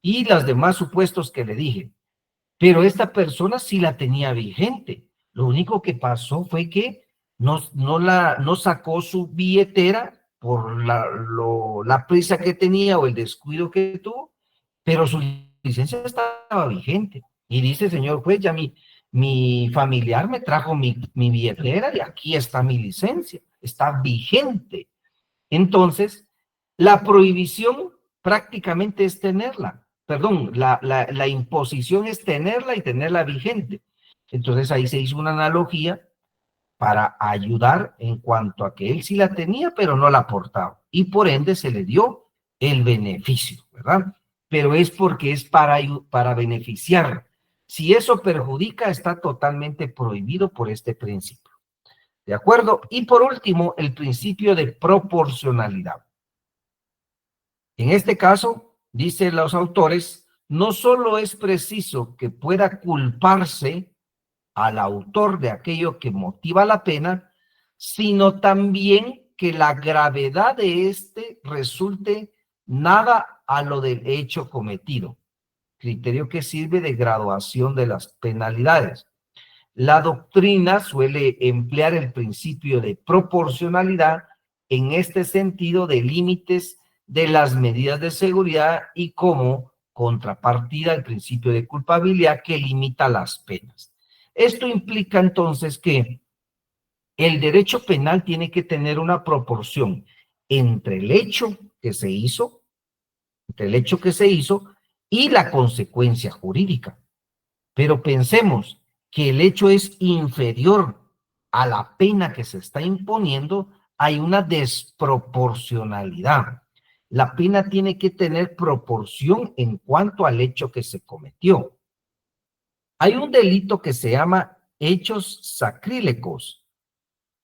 Y los demás supuestos que le dije. Pero esta persona sí la tenía vigente. Lo único que pasó fue que no sacó su billetera por la prisa que tenía o el descuido que tuvo, pero su licencia estaba vigente. Y dice, señor juez, ya mi familiar me trajo mi billetera y aquí está mi licencia, está vigente. Entonces, la prohibición prácticamente es tenerla. Perdón, la imposición es tenerla y tenerla vigente. Entonces ahí se hizo una analogía para ayudar en cuanto a que él sí la tenía, pero no la aportaba. Y por ende se le dio el beneficio, ¿verdad? Pero es porque es para beneficiar. Si eso perjudica, está totalmente prohibido por este principio. ¿De acuerdo? Y por último, el principio de proporcionalidad. En este caso, dicen los autores, no solo es preciso que pueda culparse al autor de aquello que motiva la pena, sino también que la gravedad de éste resulte nada a lo del hecho cometido, criterio que sirve de graduación de las penalidades. La doctrina suele emplear el principio de proporcionalidad en este sentido de límites de las medidas de seguridad y como contrapartida al principio de culpabilidad que limita las penas. Esto implica entonces que el derecho penal tiene que tener una proporción entre el hecho que se hizo, y la consecuencia jurídica. Pero pensemos que el hecho es inferior a la pena que se está imponiendo, hay una desproporcionalidad. La pena tiene que tener proporción en cuanto al hecho que se cometió. Hay un delito que se llama hechos sacrílegos.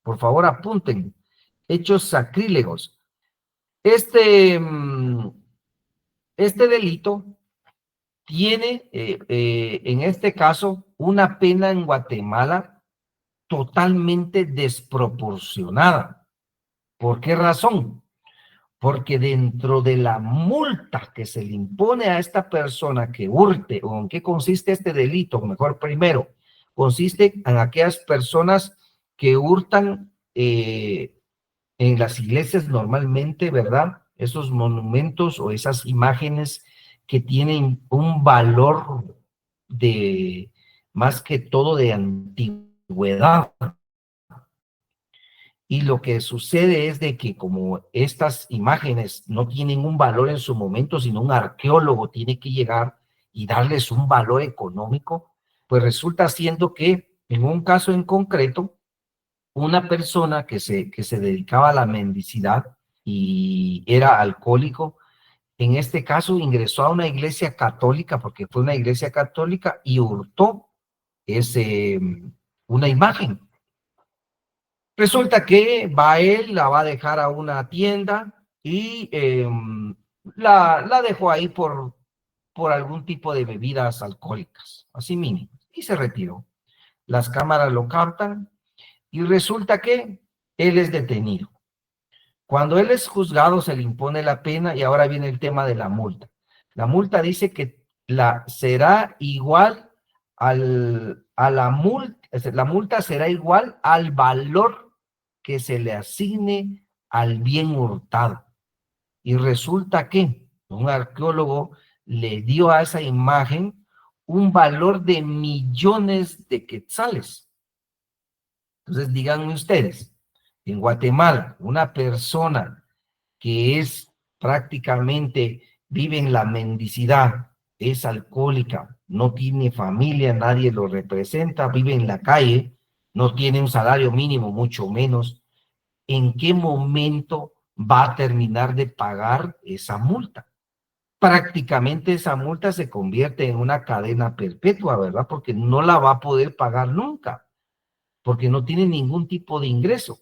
Por favor, apunten. Hechos sacrílegos. Este delito tiene, en este caso, una pena en Guatemala totalmente desproporcionada. ¿Por qué razón? Porque dentro de la multa que se le impone a esta persona que hurte, o en qué consiste este delito, mejor primero, consiste en aquellas personas que hurtan en las iglesias normalmente, ¿verdad? Esos monumentos o esas imágenes que tienen un valor de, más que todo, de antigüedad. Y lo que sucede es de que como estas imágenes no tienen un valor en su momento, sino un arqueólogo tiene que llegar y darles un valor económico, pues resulta siendo que en un caso en concreto, una persona que se dedicaba a la mendicidad y era alcohólico, en este caso ingresó a una iglesia católica, porque fue una iglesia católica, y hurtó una imagen. Resulta que va él, la va a dejar a una tienda y la dejó ahí por algún tipo de bebidas alcohólicas, así mínimo, y se retiró. Las cámaras lo captan y resulta que él es detenido. Cuando él es juzgado se le impone la pena y ahora viene el tema de la multa. La multa dice que será igual a la multa será igual al valor que se le asigne al bien hurtado. Y resulta que un arqueólogo le dio a esa imagen un valor de millones de quetzales. Entonces, díganme ustedes, en Guatemala, una persona que es prácticamente, vive en la mendicidad, es alcohólica, no tiene familia, nadie lo representa, vive en la calle, no tiene un salario mínimo, mucho menos, ¿en qué momento va a terminar de pagar esa multa? Prácticamente esa multa se convierte en una cadena perpetua, ¿verdad? Porque no la va a poder pagar nunca, porque no tiene ningún tipo de ingreso.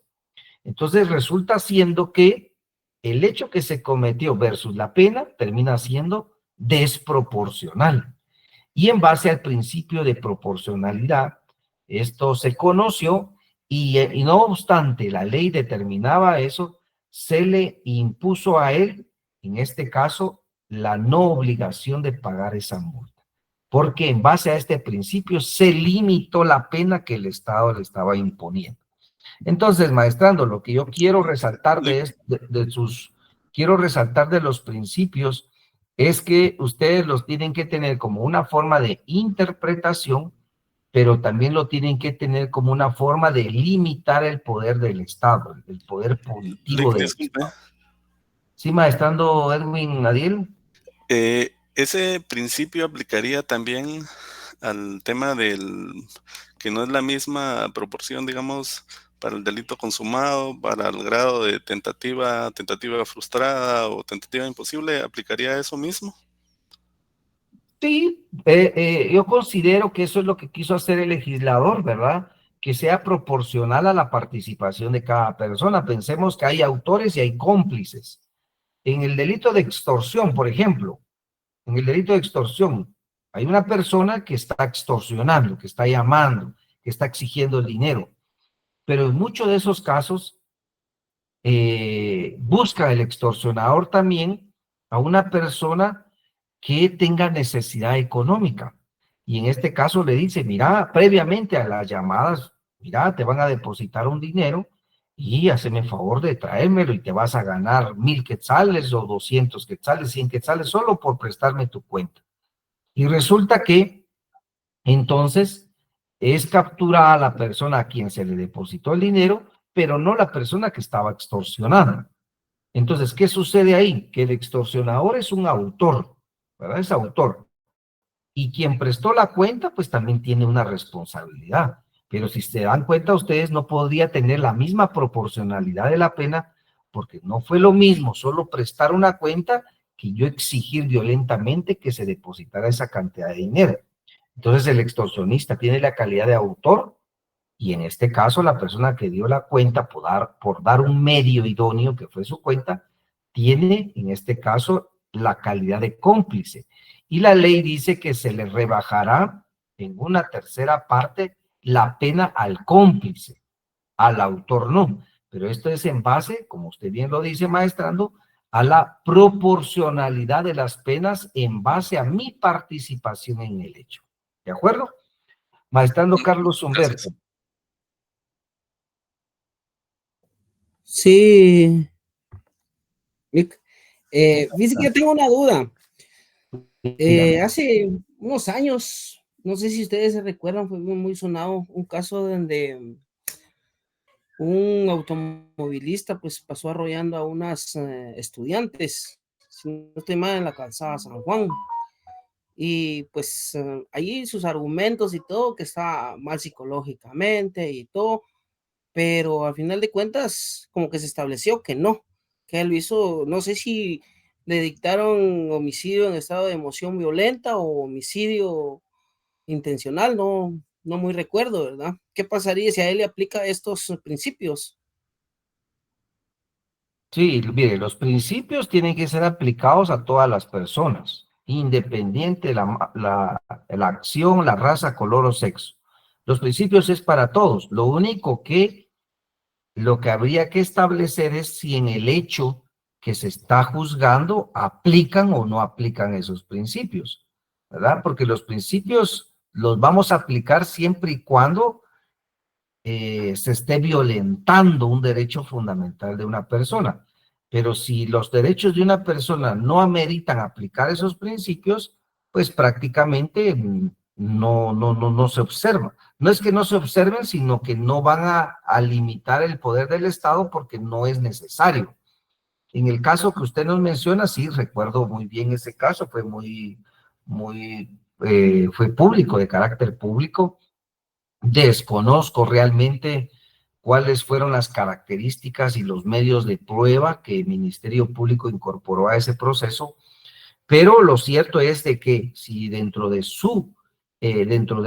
Entonces resulta siendo que el hecho que se cometió versus la pena termina siendo desproporcional. Y en base al principio de proporcionalidad, esto se conoció y no obstante la ley determinaba eso, se le impuso a él, en este caso, la no obligación de pagar esa multa. Porque en base a este principio se limitó la pena que el Estado le estaba imponiendo. Entonces, maestrando, lo que yo quiero resaltar quiero resaltar de los principios es que ustedes los tienen que tener como una forma de interpretación, pero también lo tienen que tener como una forma de limitar el poder del Estado, el poder punitivo del Estado. ¿Sí, maestrando Edwin Adiel? Ese principio aplicaría también al tema del que no es la misma proporción, digamos, para el delito consumado, para el grado de tentativa frustrada o tentativa imposible, ¿aplicaría eso mismo? Sí, yo considero que eso es lo que quiso hacer el legislador, ¿verdad? Que sea proporcional a la participación de cada persona. Pensemos que hay autores y hay cómplices. En el delito de extorsión, por ejemplo, en el delito de extorsión, hay una persona que está extorsionando, que está llamando, que está exigiendo el dinero. Pero en muchos de esos casos, busca el extorsionador también a una persona que tenga necesidad económica. Y en este caso le dice, mira, previamente a las llamadas, mira, te van a depositar un dinero y hazme favor de traérmelo y te vas a ganar 1,000 quetzales o 200 quetzales, 100 quetzales, solo por prestarme tu cuenta. Y resulta que entonces es capturada la persona a quien se le depositó el dinero, pero no la persona que estaba extorsionada. Entonces, ¿qué sucede ahí? Que el extorsionador es un autor, ¿verdad? Es autor. Y quien prestó la cuenta, pues también tiene una responsabilidad. Pero si se dan cuenta, ustedes no podría tener la misma proporcionalidad de la pena, porque no fue lo mismo solo prestar una cuenta que yo exigir violentamente que se depositara esa cantidad de dinero. Entonces el extorsionista tiene la calidad de autor, y en este caso la persona que dio la cuenta por dar un medio idóneo que fue su cuenta, tiene en este caso la calidad de cómplice. Y la ley dice que se le rebajará en una tercera parte la pena al cómplice, al autor no. Pero esto es en base, como usted bien lo dice, maestrando, a la proporcionalidad de las penas en base a mi participación en el hecho. ¿De acuerdo? Maestrando Carlos Humberto. Gracias. Sí. Dice que yo tengo una duda. Hace unos años, no sé si ustedes se recuerdan, fue muy sonado un caso donde un automovilista pues pasó arrollando a unas estudiantes, si no estoy mal, en la calzada San Juan. Y pues ahí sus argumentos y todo, que está mal psicológicamente y todo, pero al final de cuentas como que se estableció que no, que él lo hizo, no sé si le dictaron homicidio en estado de emoción violenta o homicidio intencional, no muy recuerdo, ¿verdad? ¿Qué pasaría si a él le aplica estos principios? Sí, mire, los principios tienen que ser aplicados a todas las personas, independiente la acción, la raza, color o sexo. Los principios es para todos. Lo que habría que establecer es si en el hecho que se está juzgando aplican o no aplican esos principios, ¿verdad? Porque los principios los vamos a aplicar siempre y cuando se esté violentando un derecho fundamental de una persona. Pero si los derechos de una persona no ameritan aplicar esos principios, pues prácticamente no se observa. No es que no se observen, sino que no van a limitar el poder del Estado porque no es necesario. En el caso que usted nos menciona, sí, recuerdo muy bien ese caso, fue fue público, de carácter público. Desconozco realmente cuáles fueron las características y los medios de prueba que el Ministerio Público incorporó a ese proceso, pero lo cierto es de que si dentro de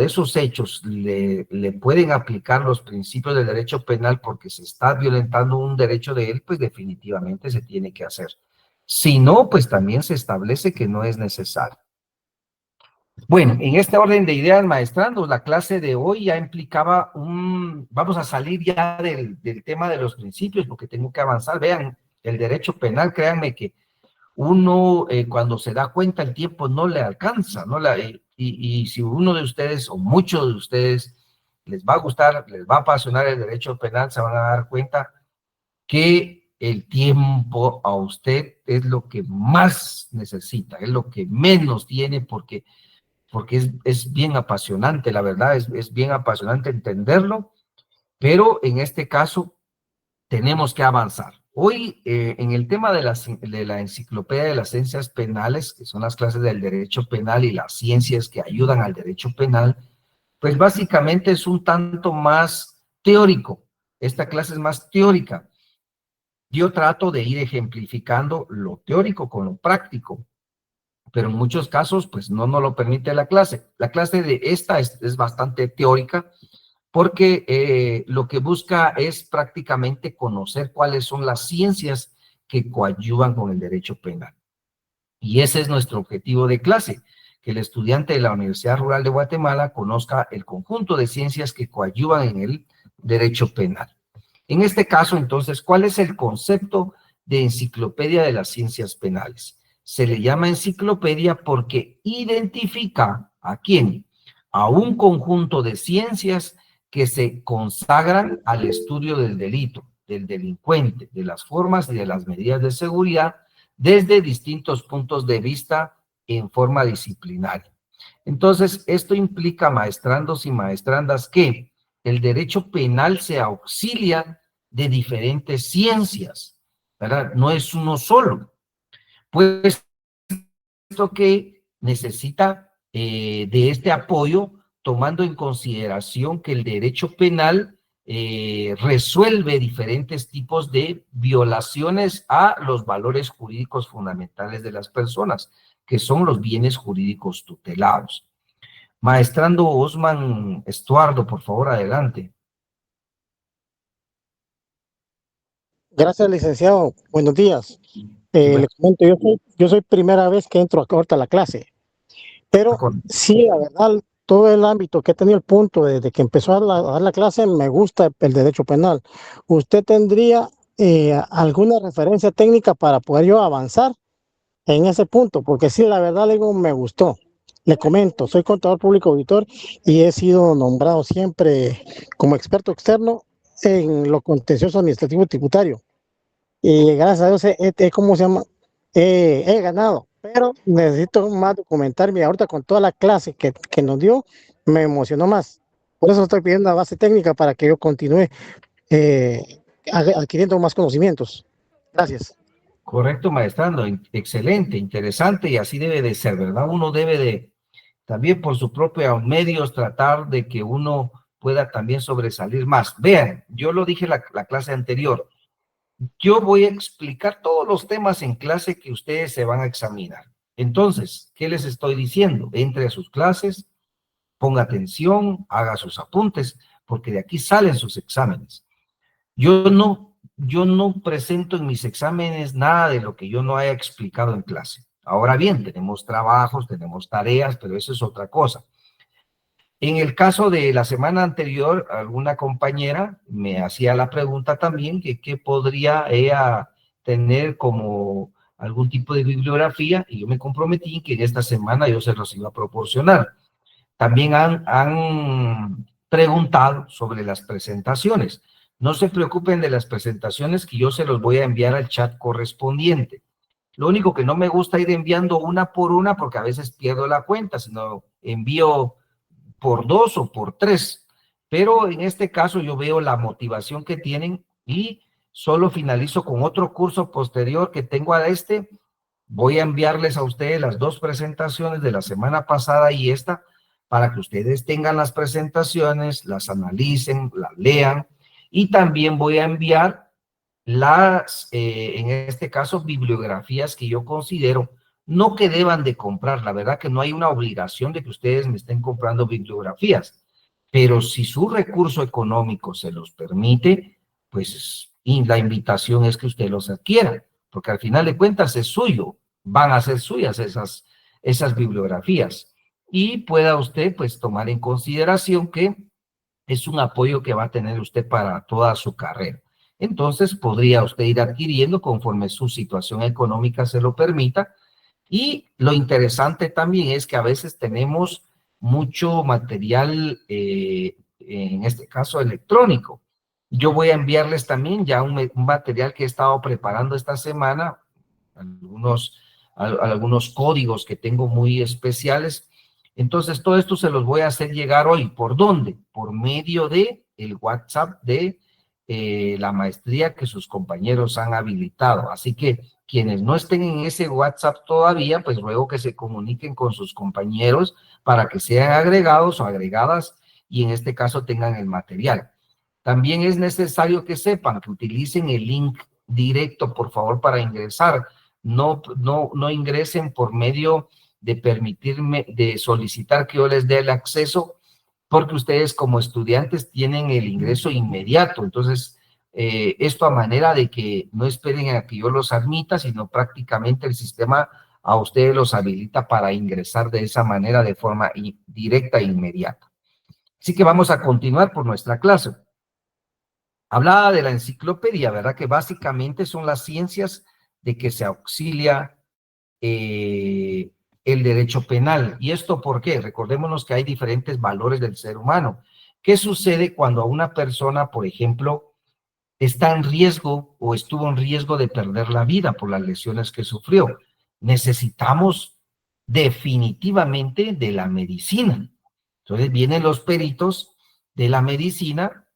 esos hechos le pueden aplicar los principios del derecho penal porque se está violentando un derecho de él, pues definitivamente se tiene que hacer. Si no, pues también se establece que no es necesario. Bueno, en este orden de ideas, maestrando, la clase de hoy ya implicaba vamos a salir ya del tema de los principios, porque tengo que avanzar. Vean, el derecho penal, créanme que uno cuando se da cuenta el tiempo no le alcanza, y si uno de ustedes o muchos de ustedes les va a gustar, les va a apasionar el derecho penal, se van a dar cuenta que el tiempo a usted es lo que más necesita, es lo que menos tiene porque es bien apasionante, la verdad, es bien apasionante entenderlo, pero en este caso tenemos que avanzar. Hoy, en el tema de la enciclopedia de las ciencias penales, que son las clases del derecho penal y las ciencias que ayudan al derecho penal, pues básicamente es un tanto más teórico. Esta clase es más teórica. Yo trato de ir ejemplificando lo teórico con lo práctico, pero en muchos casos, pues no nos lo permite la clase. La clase de esta es bastante teórica porque lo que busca es prácticamente conocer cuáles son las ciencias que coadyuvan con el derecho penal. Y ese es nuestro objetivo de clase, que el estudiante de la Universidad Rural de Guatemala conozca el conjunto de ciencias que coadyuvan en el derecho penal. En este caso, entonces, ¿cuál es el concepto de enciclopedia de las ciencias penales? Se le llama enciclopedia porque identifica ¿a quién? A un conjunto de ciencias que se consagran al estudio del delito, del delincuente, de las formas y de las medidas de seguridad desde distintos puntos de vista en forma disciplinaria. Entonces, esto implica, maestrandos y maestrandas, que el derecho penal se auxilia de diferentes ciencias, ¿verdad? No es uno solo. Pues esto que necesita de este apoyo, tomando en consideración que el derecho penal resuelve diferentes tipos de violaciones a los valores jurídicos fundamentales de las personas, que son los bienes jurídicos tutelados. Maestrando Osman Estuardo, por favor, adelante. Gracias, licenciado. Buenos días. Le comento, yo soy primera vez que entro ahorita a la clase, pero sí, la verdad, todo el ámbito que he tenido el punto desde que empezó a dar la clase, me gusta el derecho penal. ¿Usted tendría alguna referencia técnica para poder yo avanzar en ese punto? Porque sí, la verdad, le digo, me gustó. Le comento, soy contador público auditor y he sido nombrado siempre como experto externo en lo contencioso administrativo y tributario. Y gracias a Dios ¿cómo se llama? He ganado, pero necesito más documentarme. Ahorita con toda la clase que nos dio, me emocionó más. Por eso estoy pidiendo la base técnica para que yo continúe adquiriendo más conocimientos. Gracias. Correcto, maestrando, excelente, interesante, y así debe de ser, ¿verdad? Uno debe de, también por sus propios medios, tratar de que uno pueda también sobresalir más. Vean, yo lo dije la clase anterior, yo voy a explicar todos los temas en clase que ustedes se van a examinar. Entonces, ¿qué les estoy diciendo? Entre a sus clases, ponga atención, haga sus apuntes, porque de aquí salen sus exámenes. Yo no presento en mis exámenes nada de lo que yo no haya explicado en clase. Ahora bien, tenemos trabajos, tenemos tareas, pero eso es otra cosa. En el caso de la semana anterior, alguna compañera me hacía la pregunta también que qué podría ella tener como algún tipo de bibliografía, y yo me comprometí que en esta semana yo se los iba a proporcionar. También han preguntado sobre las presentaciones. No se preocupen de las presentaciones, que yo se los voy a enviar al chat correspondiente. Lo único que no me gusta ir enviando una por una, porque a veces pierdo la cuenta, sino envío por 2 o por 3. Pero en este caso yo veo la motivación que tienen y solo finalizo con otro curso posterior que tengo a este. Voy a enviarles a ustedes las 2 presentaciones de la semana pasada y esta, para que ustedes tengan las presentaciones, las analicen, las lean, y también voy a enviar las, en este caso, bibliografías que yo considero no que deban de comprar. La verdad que no hay una obligación de que ustedes me estén comprando bibliografías, pero si su recurso económico se los permite, pues la invitación es que usted los adquiera, porque al final de cuentas es suyo, van a ser suyas esas bibliografías, y pueda usted pues tomar en consideración que es un apoyo que va a tener usted para toda su carrera. Entonces podría usted ir adquiriendo conforme su situación económica se lo permita. Y lo interesante también es que a veces tenemos mucho material, en este caso electrónico. Yo voy a enviarles también ya un material que he estado preparando esta semana, algunos códigos que tengo muy especiales. Entonces todo esto se los voy a hacer llegar hoy. ¿Por dónde? Por medio de el WhatsApp de la maestría que sus compañeros han habilitado. Así que quienes no estén en ese WhatsApp todavía, pues luego que se comuniquen con sus compañeros para que sean agregados o agregadas y en este caso tengan el material. También es necesario que sepan que utilicen el link directo, por favor, para ingresar. No ingresen por medio de permitirme, de solicitar que yo les dé el acceso, porque ustedes como estudiantes tienen el ingreso inmediato. Entonces, esto a manera de que no esperen a que yo los admita, sino prácticamente el sistema a ustedes los habilita para ingresar de esa manera de forma directa e inmediata. Así que vamos a continuar por nuestra clase. Hablaba de la enciclopedia, ¿verdad? Que básicamente son las ciencias de que se auxilia el derecho penal. ¿Y esto por qué? Recordémonos que hay diferentes valores del ser humano. ¿Qué sucede cuando a una persona, por ejemplo, está en riesgo o estuvo en riesgo de perder la vida por las lesiones que sufrió? Necesitamos definitivamente de la medicina. Entonces vienen los peritos de la medicina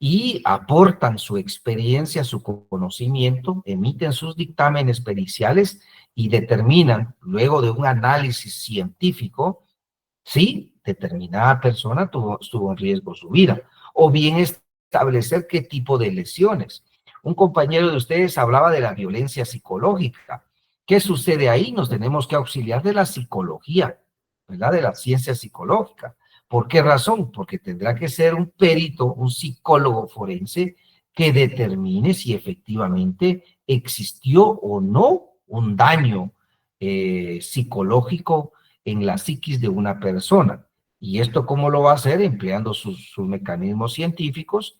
y aportan su experiencia, su conocimiento, emiten sus dictámenes periciales y determinan, luego de un análisis científico, si determinada persona estuvo en riesgo su vida, o bien establecer qué tipo de lesiones. Un compañero de ustedes hablaba de la violencia psicológica. ¿Qué sucede ahí? Nos tenemos que auxiliar de la psicología, ¿verdad? De la ciencia psicológica. ¿Por qué razón? Porque tendrá que ser un perito, un psicólogo forense que determine si efectivamente existió o no un daño psicológico en la psiquis de una persona. ¿Y esto cómo lo va a hacer? Empleando sus mecanismos científicos,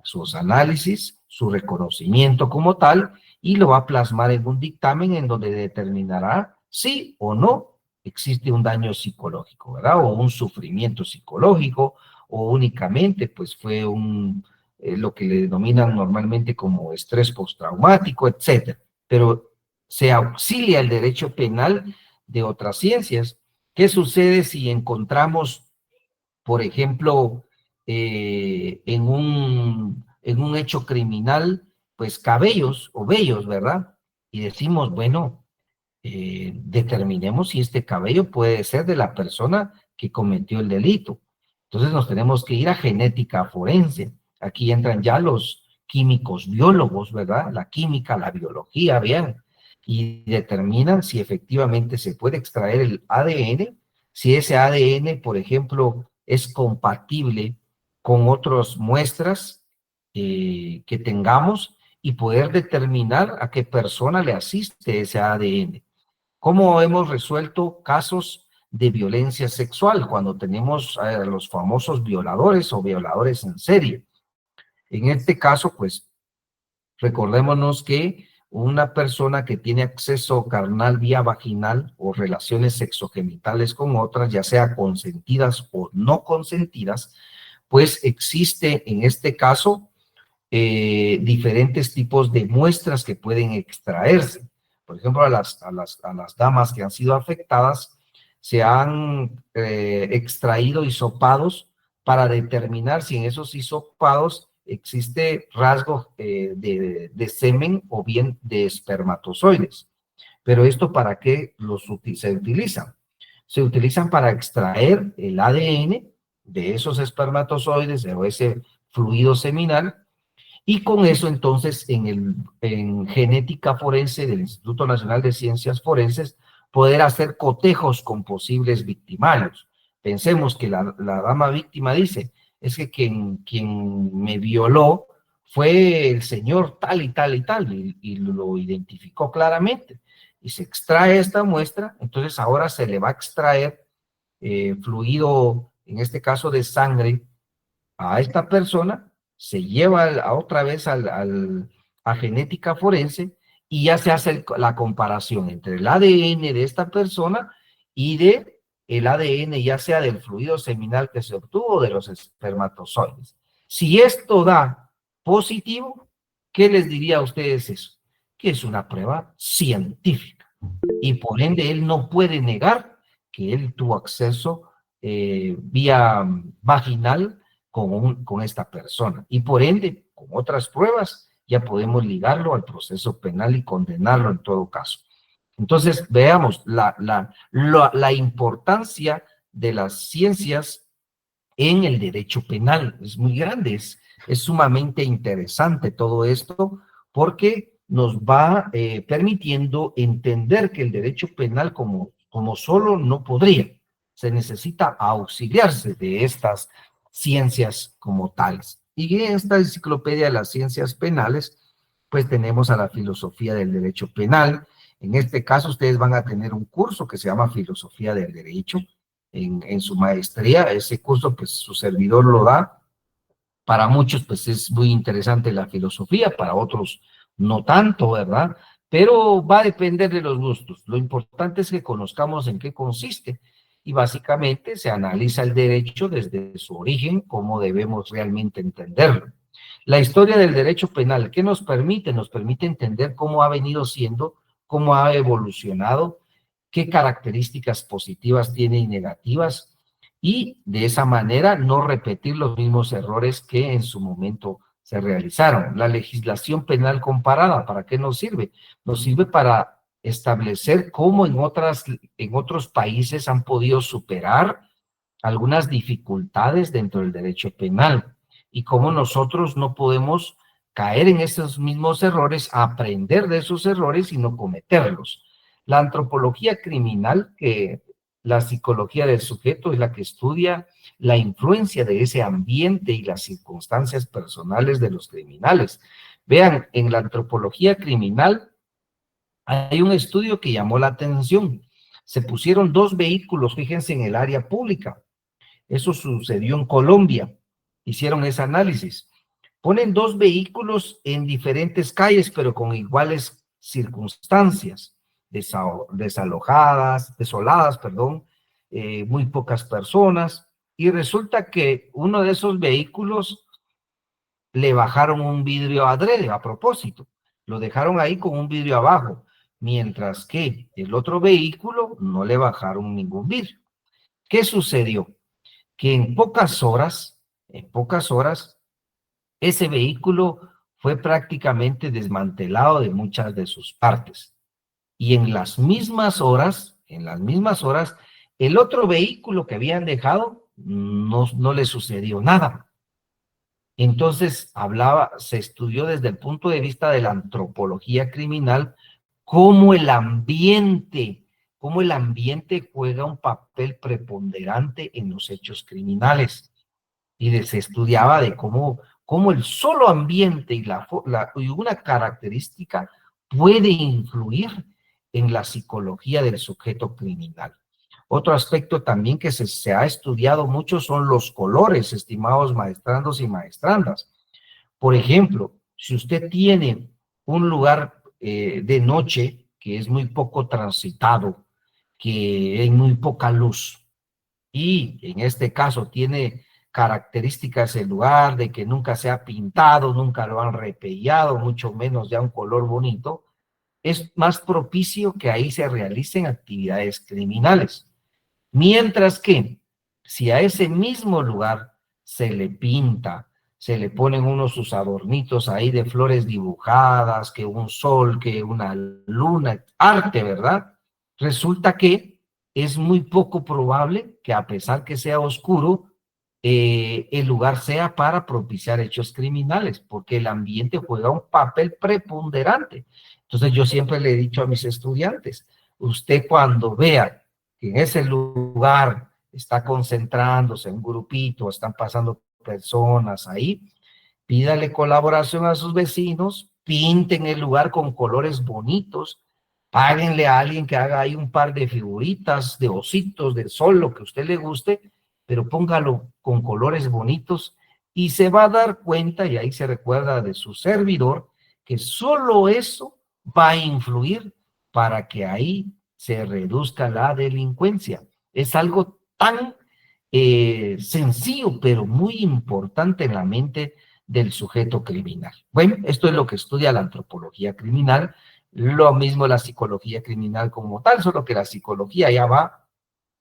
sus análisis, su reconocimiento como tal, y lo va a plasmar en un dictamen en donde determinará sí o no existe un daño psicológico, ¿verdad? O un sufrimiento psicológico, o únicamente pues fue lo que le denominan normalmente como estrés postraumático, etcétera. Pero se auxilia el derecho penal de otras ciencias. ¿Qué sucede si encontramos, por ejemplo, en un hecho criminal, pues cabellos o vellos, ¿verdad? Y decimos, bueno, determinemos si este cabello puede ser de la persona que cometió el delito. Entonces nos tenemos que ir a genética forense. Aquí entran ya los químicos biólogos, ¿verdad? La química, la biología, bien, y determinan si efectivamente se puede extraer el ADN, si ese ADN, por ejemplo, es compatible con otras muestras que tengamos y poder determinar a qué persona le asiste ese ADN. ¿Cómo hemos resuelto casos de violencia sexual cuando tenemos a los famosos violadores o violadores en serie? En este caso, pues, recordémonos que una persona que tiene acceso carnal vía vaginal o relaciones sexogenitales con otras, ya sea consentidas o no consentidas, pues existe en este caso diferentes tipos de muestras que pueden extraerse. Por ejemplo, a las damas que han sido afectadas se han extraído hisopados para determinar si en esos hisopados existe rasgo de semen o bien de espermatozoides. Pero esto, ¿para qué se utilizan? Se utilizan para extraer el ADN de esos espermatozoides o ese fluido seminal, y con eso entonces en genética forense del Instituto Nacional de Ciencias Forenses poder hacer cotejos con posibles victimarios. Pensemos que la dama víctima dice, es que quien me violó fue el señor tal y tal y tal, y lo identificó claramente, y se extrae esta muestra, entonces ahora se le va a extraer fluido, en este caso de sangre, a esta persona, se lleva otra vez a genética forense y ya se hace la comparación entre el ADN de esta persona y de el ADN ya sea del fluido seminal que se obtuvo o de los espermatozoides. Si esto da positivo, ¿qué les diría a ustedes eso? Que es una prueba científica y por ende él no puede negar que él tuvo acceso vía vaginal con esta persona. Y por ende, con otras pruebas, ya podemos ligarlo al proceso penal y condenarlo en todo caso. Entonces, veamos la importancia de las ciencias en el derecho penal. Es muy grande, es sumamente interesante todo esto, porque nos va permitiendo entender que el derecho penal como solo no podría. Se necesita auxiliarse de estas ciencias como tales. Y en esta enciclopedia de las ciencias penales, pues tenemos a la filosofía del derecho penal. En este caso, ustedes van a tener un curso que se llama Filosofía del Derecho en su maestría. Ese curso, pues su servidor lo da. Para muchos, pues es muy interesante la filosofía, para otros no tanto, ¿verdad? Pero va a depender de los gustos. Lo importante es que conozcamos en qué consiste. Y básicamente se analiza el derecho desde su origen, cómo debemos realmente entenderlo. La historia del derecho penal, ¿qué nos permite? Nos permite entender cómo ha venido siendo, cómo ha evolucionado, qué características positivas tiene y negativas, y de esa manera no repetir los mismos errores que en su momento se realizaron. La legislación penal comparada, ¿para qué nos sirve? Nos sirve para establecer cómo en otros países han podido superar algunas dificultades dentro del derecho penal y cómo nosotros no podemos caer en esos mismos errores, aprender de esos errores y no cometerlos. La antropología criminal, que la psicología del sujeto es la que estudia la influencia de ese ambiente y las circunstancias personales de los criminales. Vean, en la antropología criminal hay un estudio que llamó la atención. Se pusieron 2 vehículos, fíjense, en el área pública. Eso sucedió en Colombia. Hicieron ese análisis. Ponen 2 vehículos en diferentes calles, pero con iguales circunstancias. Desoladas, muy pocas personas. Y resulta que uno de esos vehículos le bajaron un vidrio adrede, a propósito. Lo dejaron ahí con un vidrio abajo, mientras que el otro vehículo no le bajaron ningún vidrio. ¿Qué sucedió? Que en pocas horas, ese vehículo fue prácticamente desmantelado de muchas de sus partes. Y en las mismas horas, el otro vehículo que habían dejado, no le sucedió nada. Entonces se estudió desde el punto de vista de la antropología criminal cómo el ambiente juega un papel preponderante en los hechos criminales. Y se estudiaba de cómo el solo ambiente y una característica puede influir en la psicología del sujeto criminal. Otro aspecto también que se ha estudiado mucho son los colores, estimados maestrandos y maestrandas. Por ejemplo, si usted tiene un lugar de noche que es muy poco transitado, que hay muy poca luz, y en este caso tiene características el lugar de que nunca se ha pintado, nunca lo han repellado, mucho menos ya un color bonito, es más propicio que ahí se realicen actividades criminales. Mientras que si a ese mismo lugar se le pinta, se le ponen sus adornitos ahí de flores dibujadas, que un sol, que una luna, arte, ¿verdad? Resulta que es muy poco probable que a pesar que sea oscuro, el lugar sea para propiciar hechos criminales, porque el ambiente juega un papel preponderante. Entonces yo siempre le he dicho a mis estudiantes, usted cuando vea que en ese lugar está concentrándose un grupito, están pasando personas ahí, pídale colaboración a sus vecinos, pinten el lugar con colores bonitos, páguenle a alguien que haga ahí un par de figuritas, de ositos, de sol, lo que a usted le guste, pero póngalo con colores bonitos y se va a dar cuenta, y ahí se recuerda de su servidor, que solo eso va a influir para que ahí se reduzca la delincuencia. Es algo tan sencillo, pero muy importante en la mente del sujeto criminal. Bueno, esto es lo que estudia la antropología criminal, lo mismo la psicología criminal como tal, solo que la psicología ya va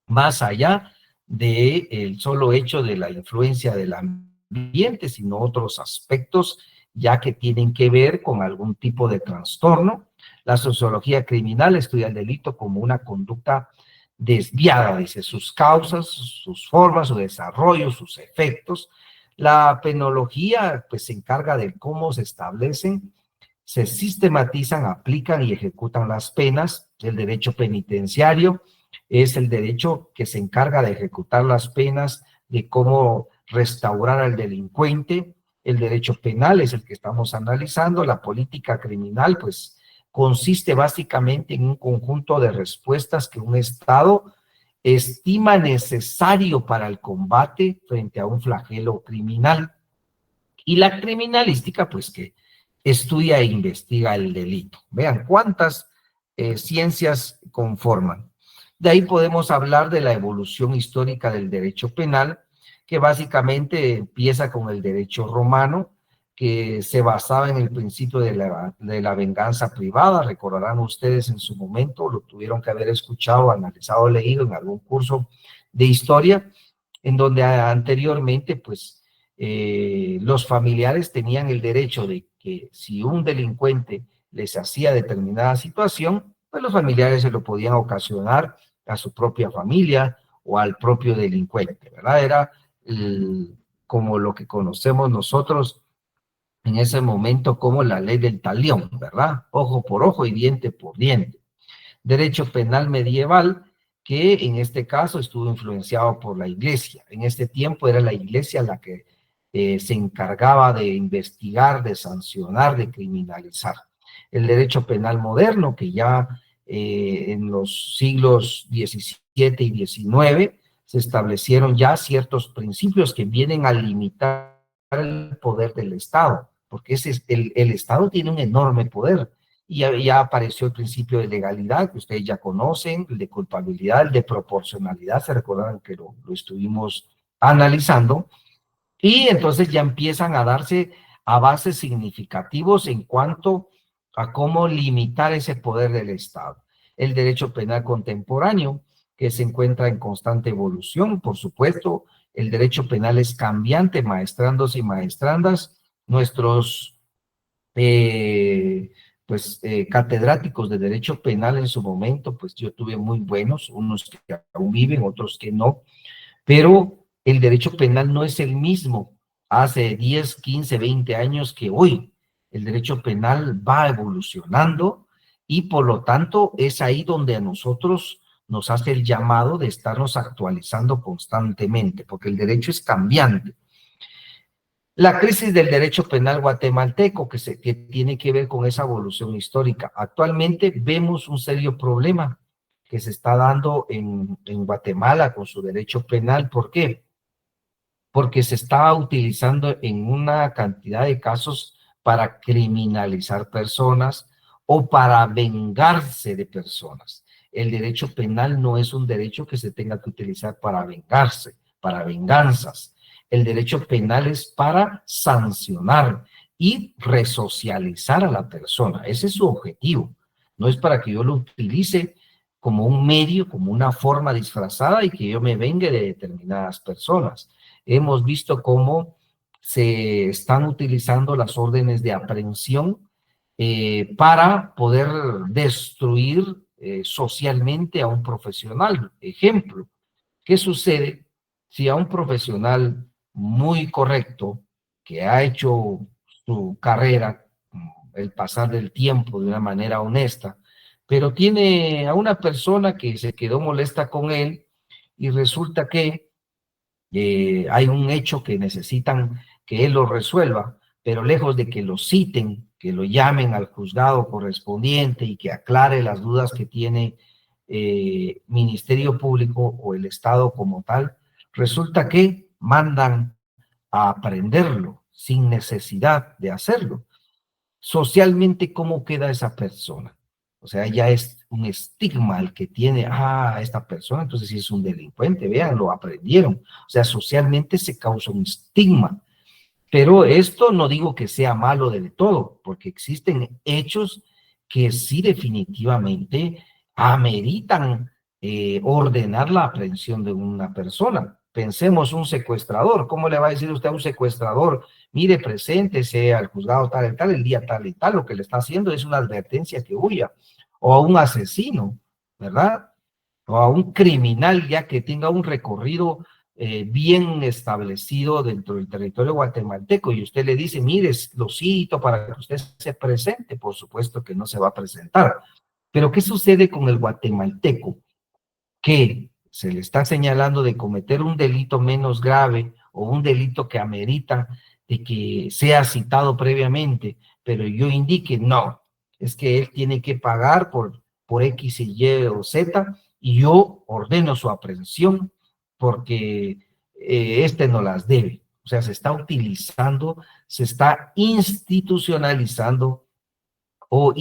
más allá del solo hecho de la influencia del ambiente, sino otros aspectos ya que tienen que ver con algún tipo de trastorno. La sociología criminal estudia el delito como una conducta desviada, dice, sus causas, sus formas, su desarrollo, sus efectos. La penología, pues, se encarga de cómo se establecen, se sistematizan, aplican y ejecutan las penas. El derecho penitenciario es el derecho que se encarga de ejecutar las penas, de cómo restaurar al delincuente. El derecho penal es el que estamos analizando. La política criminal, pues, consiste básicamente en un conjunto de respuestas que un Estado estima necesario para el combate frente a un flagelo criminal. Y la criminalística, pues, que estudia e investiga el delito. Vean cuántas ciencias conforman. De ahí podemos hablar de la evolución histórica del derecho penal, que básicamente empieza con el derecho romano, que se basaba en el principio de la venganza privada. Recordarán ustedes en su momento, lo tuvieron que haber escuchado, analizado, leído en algún curso de historia, en donde anteriormente, pues, los familiares tenían el derecho de que si un delincuente les hacía determinada situación, pues los familiares se lo podían ocasionar a su propia familia o al propio delincuente, ¿verdad? Era como lo que conocemos nosotros en ese momento como la ley del talión, ¿verdad? Ojo por ojo y diente por diente. Derecho penal medieval, que en este caso estuvo influenciado por la iglesia. En este tiempo era la iglesia la que se encargaba de investigar, de sancionar, de criminalizar. El derecho penal moderno, que ya en los siglos XVII y XIX se establecieron ya ciertos principios que vienen a limitar el poder del Estado, porque el Estado tiene un enorme poder. Y ya apareció el principio de legalidad, que ustedes ya conocen, el de culpabilidad, el de proporcionalidad, se recordarán que lo estuvimos analizando, y entonces ya empiezan a darse avances significativos en cuanto a cómo limitar ese poder del Estado. El derecho penal contemporáneo, que se encuentra en constante evolución, por supuesto, el derecho penal es cambiante, maestrandos y maestrandas, nuestros catedráticos de derecho penal en su momento, pues yo tuve muy buenos, unos que aún viven, otros que no, pero el derecho penal no es el mismo hace 10, 15, 20 años que hoy. El derecho penal va evolucionando y por lo tanto es ahí donde a nosotros nos hace el llamado de estarnos actualizando constantemente, porque el derecho es cambiante. La crisis del derecho penal guatemalteco, que tiene que ver con esa evolución histórica. Actualmente vemos un serio problema que se está dando en Guatemala con su derecho penal. ¿Por qué? Porque se está utilizando en una cantidad de casos para criminalizar personas o para vengarse de personas. El derecho penal no es un derecho que se tenga que utilizar para vengarse, para venganzas. El derecho penal es para sancionar y resocializar a la persona. Ese es su objetivo. No es para que yo lo utilice como un medio, como una forma disfrazada y que yo me vengue de determinadas personas. Hemos visto cómo se están utilizando las órdenes de aprehensión para poder destruir socialmente a un profesional. Ejemplo, ¿qué sucede si a un profesional muy correcto que ha hecho su carrera, el pasar del tiempo de una manera honesta, pero tiene a una persona que se quedó molesta con él y resulta que hay un hecho que necesitan que él lo resuelva, pero lejos de que lo citen, que lo llamen al juzgado correspondiente y que aclare las dudas que tiene Ministerio Público o el Estado como tal, resulta que mandan a aprenderlo sin necesidad de hacerlo. Socialmente, ¿cómo queda esa persona? O sea, ya es un estigma el que tiene, esta persona, entonces sí es un delincuente, vean, lo aprendieron. O sea, socialmente se causa un estigma. Pero esto no digo que sea malo del todo, porque existen hechos que sí definitivamente ameritan ordenar la aprehensión de una persona. Pensemos un secuestrador. ¿Cómo le va a decir usted a un secuestrador? Mire, preséntese al juzgado tal y tal, el día tal y tal. Lo que le está haciendo es una advertencia que huya. O a un asesino, ¿verdad? O a un criminal ya que tenga un recorrido bien establecido dentro del territorio guatemalteco y usted le dice, mire, lo cito para que usted se presente. Por supuesto que no se va a presentar. Pero ¿qué sucede con el guatemalteco? Que se le está señalando de cometer un delito menos grave o un delito que amerita de que sea citado previamente, pero yo indique, no, es que él tiene que pagar por X y Y o Z y yo ordeno su aprehensión porque este no las debe. O sea, se está utilizando, se está institucionalizando o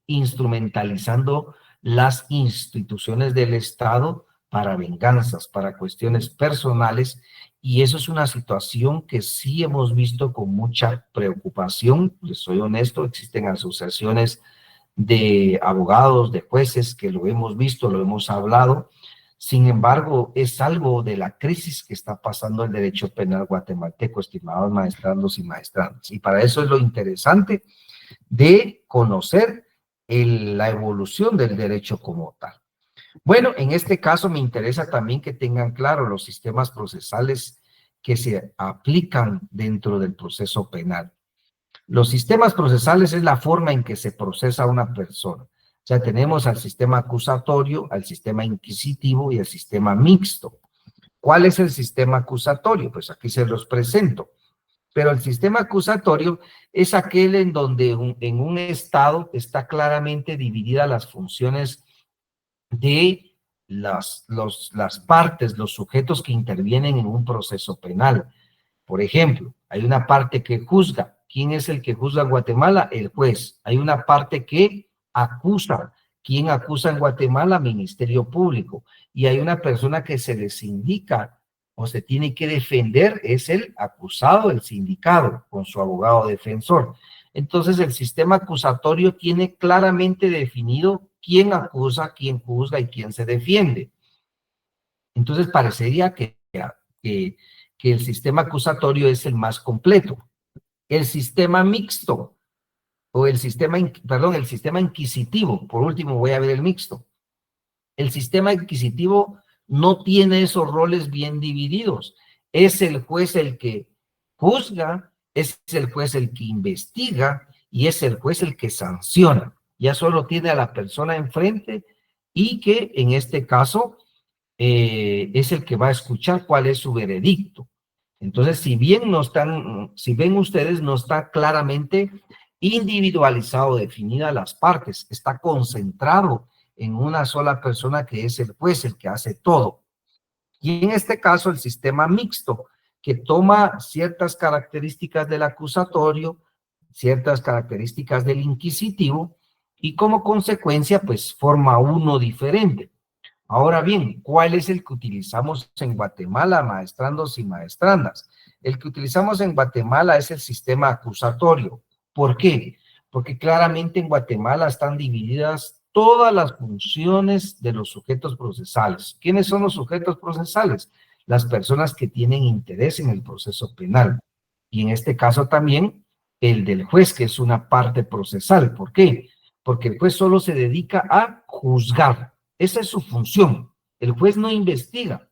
instrumentalizando las instituciones del Estado para venganzas, para cuestiones personales, y eso es una situación que sí hemos visto con mucha preocupación. Les soy honesto, existen asociaciones de abogados, de jueces, que lo hemos visto, lo hemos hablado. Sin embargo, es algo de la crisis que está pasando el derecho penal guatemalteco, estimados maestrandos y maestrandas. Y para eso es lo interesante de conocer la evolución del derecho como tal. Bueno, en este caso me interesa también que tengan claro los sistemas procesales que se aplican dentro del proceso penal. Los sistemas procesales es la forma en que se procesa a una persona. O sea, tenemos al sistema acusatorio, al sistema inquisitivo y al sistema mixto. ¿Cuál es el sistema acusatorio? Pues aquí se los presento. Pero el sistema acusatorio es aquel en donde en un estado está claramente dividida las funciones de las partes, los sujetos que intervienen en un proceso penal. Por ejemplo, hay una parte que juzga. ¿Quién es el que juzga en Guatemala? El juez. Hay una parte que acusa. ¿Quién acusa en Guatemala? Ministerio Público. Y hay una persona que se les indica o se tiene que defender, es el acusado, el sindicado, con su abogado defensor. Entonces, el sistema acusatorio tiene claramente definido quién acusa, quién juzga y quién se defiende. Entonces, parecería que el sistema acusatorio es el más completo. El sistema mixto, o el sistema inquisitivo, por último voy a ver el mixto. El sistema inquisitivo no tiene esos roles bien divididos. Es el juez el que juzga, es el juez el que investiga y es el juez el que sanciona. Ya solo tiene a la persona enfrente y que en este caso es el que va a escuchar cuál es su veredicto. Entonces, si ven ustedes, no está claramente individualizado, definida las partes, está concentrado en una sola persona que es el juez, el que hace todo. Y en este caso, el sistema mixto, que toma ciertas características del acusatorio, ciertas características del inquisitivo, y como consecuencia, pues forma uno diferente. Ahora bien, ¿cuál es el que utilizamos en Guatemala, maestrandos y maestrandas? El que utilizamos en Guatemala es el sistema acusatorio. ¿Por qué? Porque claramente en Guatemala están divididas todas las funciones de los sujetos procesales. ¿Quiénes son los sujetos procesales? Las personas que tienen interés en el proceso penal. Y en este caso también el del juez, que es una parte procesal. ¿Por qué? Porque el juez solo se dedica a juzgar. Esa es su función. El juez no investiga.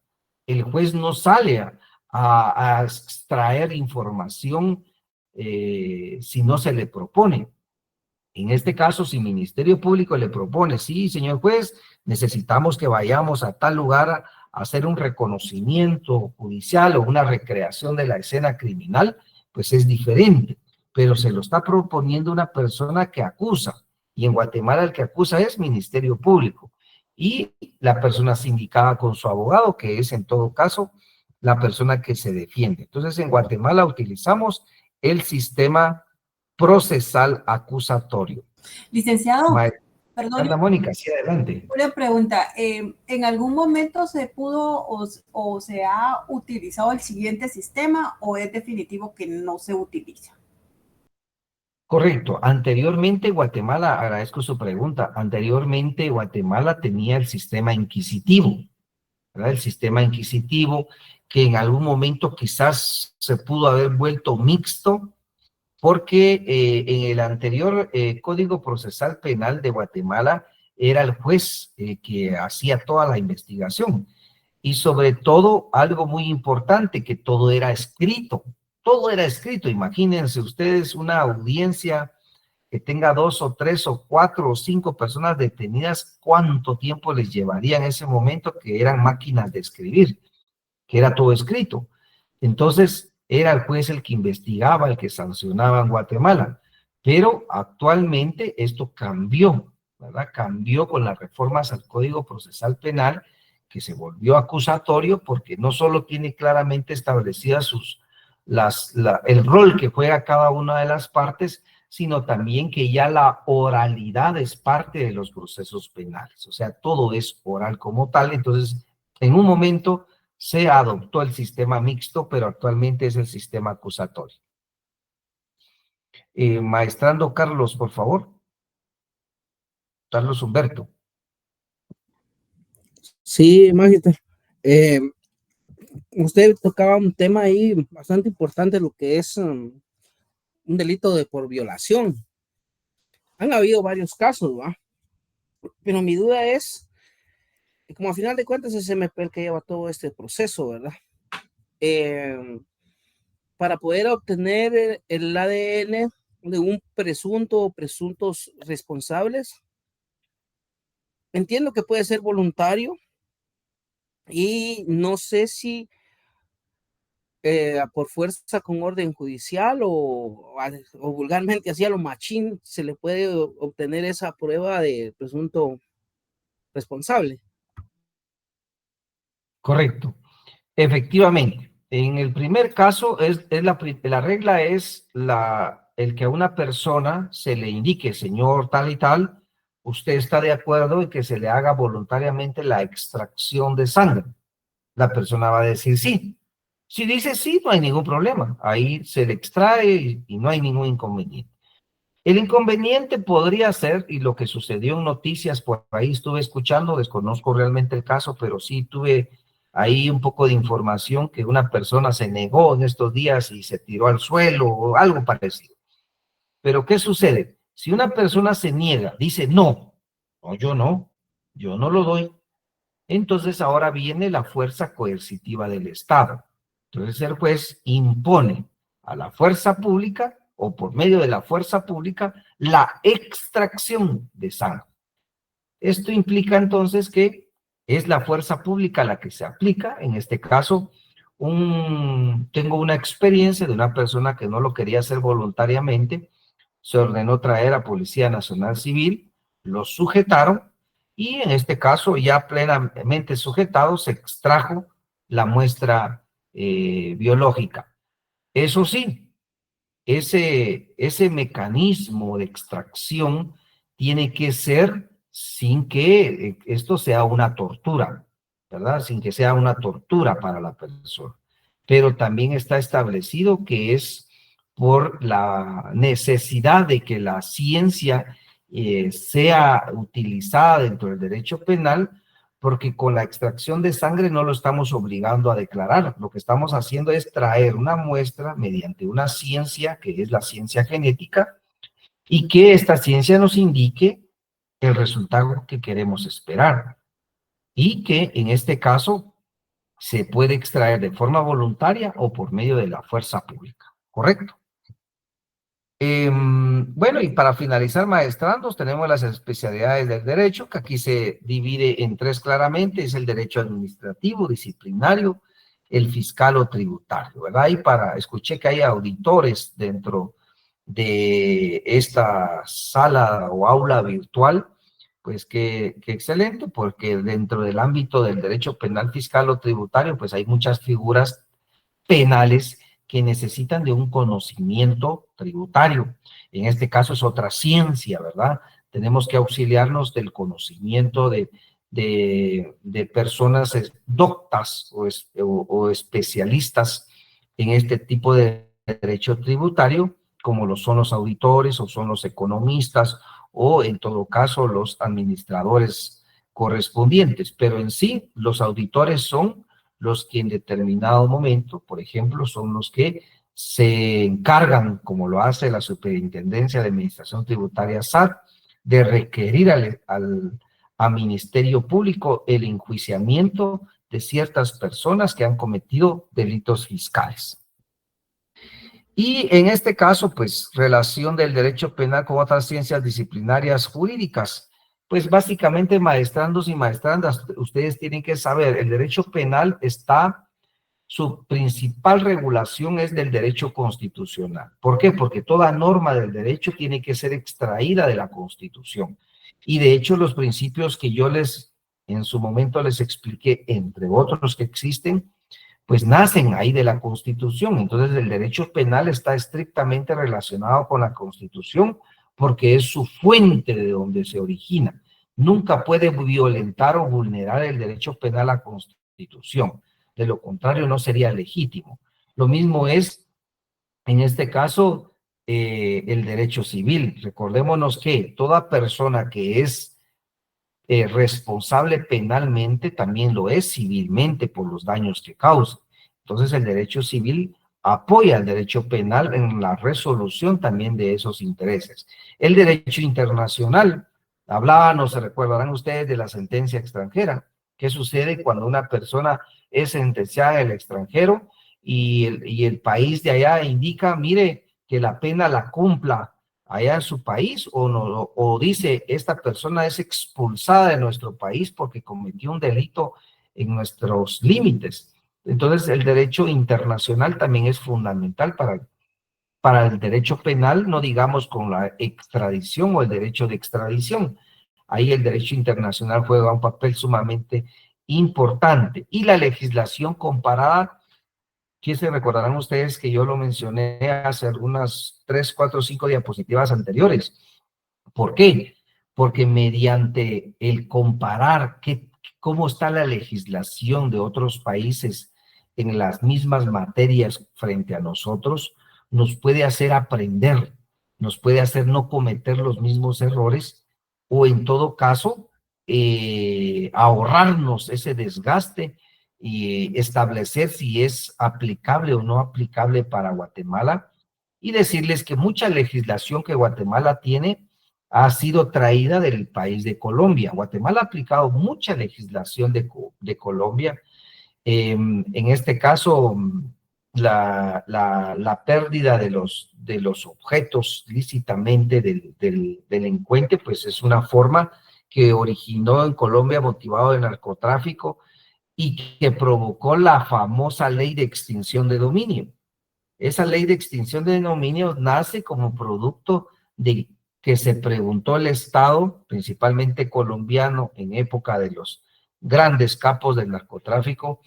El juez no sale a extraer información si no se le propone. En este caso, si el Ministerio Público le propone, sí, señor juez, necesitamos que vayamos a tal lugar a hacer un reconocimiento judicial o una recreación de la escena criminal, pues es diferente. Pero se lo está proponiendo una persona que acusa. Y en Guatemala el que acusa es Ministerio Público. Y la persona sindicada con su abogado, que es en todo caso la persona que se defiende. Entonces, en Guatemala utilizamos el sistema procesal acusatorio. Licenciado, perdón. Ana Mónica, sí, adelante. Una pregunta, ¿en algún momento se pudo o se ha utilizado el siguiente sistema o es definitivo que no se utiliza? Correcto. Anteriormente Guatemala, agradezco su pregunta, anteriormente Guatemala tenía el sistema inquisitivo, ¿verdad? El sistema inquisitivo que en algún momento quizás se pudo haber vuelto mixto, porque en el anterior Código Procesal Penal de Guatemala era el juez que hacía toda la investigación. Y sobre todo, algo muy importante, que todo era escrito. Todo era escrito. Imagínense ustedes una audiencia que tenga 2 o 3 o 4 o 5 personas detenidas, ¿cuánto tiempo les llevaría en ese momento que eran máquinas de escribir? Que era todo escrito. Entonces, era el juez el que investigaba, el que sancionaba en Guatemala. Pero actualmente esto cambió, ¿verdad? Cambió con las reformas al Código Procesal Penal, que se volvió acusatorio porque no solo tiene claramente establecidas el rol que juega cada una de las partes, sino también que ya la oralidad es parte de los procesos penales. O sea, todo es oral como tal. Entonces, en un momento se adoptó el sistema mixto, pero actualmente es el sistema acusatorio. Maestrando Carlos, por favor. Carlos Humberto. Sí, Magister. Usted tocaba un tema ahí bastante importante, lo que es un delito por violación. Han habido varios casos, ¿va? Pero mi duda es, como a final de cuentas es MP el que lleva todo este proceso, ¿verdad? Para poder obtener el ADN de un presunto o presuntos responsables, entiendo que puede ser voluntario y no sé si por fuerza con orden judicial o vulgarmente así a lo machín se le puede obtener esa prueba de presunto responsable. Correcto. Efectivamente. En el primer caso, la regla es el que a una persona se le indique, señor tal y tal, usted está de acuerdo en que se le haga voluntariamente la extracción de sangre. La persona va a decir sí. Si dice sí, no hay ningún problema. Ahí se le extrae y no hay ningún inconveniente. El inconveniente podría ser, y lo que sucedió en noticias, por ahí estuve escuchando, desconozco realmente el caso, pero sí tuve ahí un poco de información que una persona se negó en estos días y se tiró al suelo o algo parecido. Pero ¿qué sucede? Si una persona se niega, dice no, yo no lo doy, entonces ahora viene la fuerza coercitiva del Estado. Entonces el juez impone a la fuerza pública o por medio de la fuerza pública la extracción de sangre. Esto implica entonces que es la fuerza pública la que se aplica. En este caso, tengo una experiencia de una persona que no lo quería hacer voluntariamente, se ordenó traer a Policía Nacional Civil, lo sujetaron y en este caso ya plenamente sujetado se extrajo la muestra biológica. Eso sí, ese mecanismo de extracción tiene que ser sin que esto sea una tortura, ¿verdad? Sin que sea una tortura para la persona. Pero también está establecido que es por la necesidad de que la ciencia sea utilizada dentro del derecho penal, porque con la extracción de sangre no lo estamos obligando a declarar. Lo que estamos haciendo es traer una muestra mediante una ciencia, que es la ciencia genética, y que esta ciencia nos indique el resultado que queremos esperar. Y que en este caso se puede extraer de forma voluntaria o por medio de la fuerza pública. ¿Correcto? Bueno, y para finalizar, maestrandos, tenemos las especialidades del derecho, que aquí se divide en tres claramente, es el derecho administrativo, disciplinario, el fiscal o tributario, ¿verdad? Y escuché que hay auditores dentro de esta sala o aula virtual, pues qué excelente, porque dentro del ámbito del derecho penal, fiscal o tributario, pues hay muchas figuras penales que necesitan de un conocimiento tributario. En este caso es otra ciencia, ¿verdad? Tenemos que auxiliarnos del conocimiento de personas doctas o especialistas en este tipo de derecho tributario, como lo son los auditores o son los economistas o en todo caso los administradores correspondientes. Pero en sí, los auditores son los que en determinado momento, por ejemplo, son los que se encargan, como lo hace la Superintendencia de Administración Tributaria SAT, de requerir al Ministerio Público el enjuiciamiento de ciertas personas que han cometido delitos fiscales. Y en este caso, pues, relación del derecho penal con otras ciencias disciplinarias jurídicas. Pues básicamente, maestrandos y maestrandas, ustedes tienen que saber, el derecho penal su principal regulación es del derecho constitucional. ¿Por qué? Porque toda norma del derecho tiene que ser extraída de la Constitución. Y de hecho, los principios que yo en su momento les expliqué, entre otros que existen, pues nacen ahí de la Constitución. Entonces, el derecho penal está estrictamente relacionado con la Constitución porque es su fuente de donde se origina. Nunca puede violentar o vulnerar el derecho penal a la Constitución. De lo contrario, no sería legítimo. Lo mismo es, en este caso, el derecho civil. Recordémonos que toda persona que es responsable penalmente, también lo es civilmente por los daños que causa. Entonces el derecho civil apoya el derecho penal en la resolución también de esos intereses. El derecho internacional, hablábamos, se recordarán ustedes de la sentencia extranjera. ¿Qué sucede cuando una persona es sentenciada en el extranjero y el país de allá indica, mire, que la pena la cumpla allá en su país, o dice, esta persona es expulsada de nuestro país porque cometió un delito en nuestros límites? Entonces, el derecho internacional también es fundamental para el derecho penal, no digamos con la extradición o el derecho de extradición. Ahí el derecho internacional juega un papel sumamente importante. Y la legislación comparada, que se recordarán ustedes que yo lo mencioné hace algunas 3, 4, 5 diapositivas anteriores. ¿Por qué? Porque mediante el comparar cómo está la legislación de otros países en las mismas materias frente a nosotros, nos puede hacer aprender, nos puede hacer no cometer los mismos errores, o en todo caso, ahorrarnos ese desgaste y establecer si es aplicable o no aplicable para Guatemala, y decirles que mucha legislación que Guatemala tiene ha sido traída del país de Colombia. Guatemala ha aplicado mucha legislación de Colombia. En este caso, la pérdida de los objetos lícitamente del delincuente, pues es una forma que originó en Colombia motivado del narcotráfico y que provocó la famosa ley de extinción de dominio. Esa ley de extinción de dominio nace como producto de que se preguntó el Estado, principalmente colombiano, en época de los grandes capos del narcotráfico,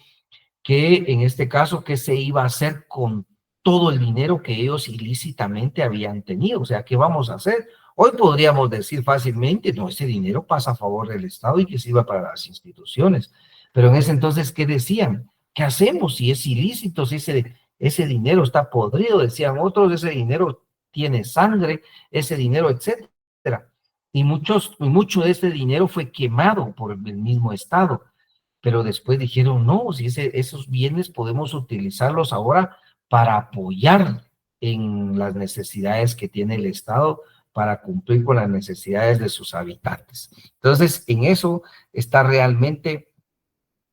que en este caso, ¿qué se iba a hacer con todo el dinero que ellos ilícitamente habían tenido? O sea, ¿qué vamos a hacer? Hoy podríamos decir fácilmente, no, ese dinero pasa a favor del Estado y que sirva para las instituciones. Pero en ese entonces, ¿qué decían? ¿Qué hacemos si es ilícito, si ese dinero está podrido? Decían otros, ese dinero tiene sangre, ese dinero, etcétera. Y mucho de ese dinero fue quemado por el mismo Estado. Pero después dijeron, no, si esos bienes podemos utilizarlos ahora para apoyar en las necesidades que tiene el Estado para cumplir con las necesidades de sus habitantes. Entonces, en eso está realmente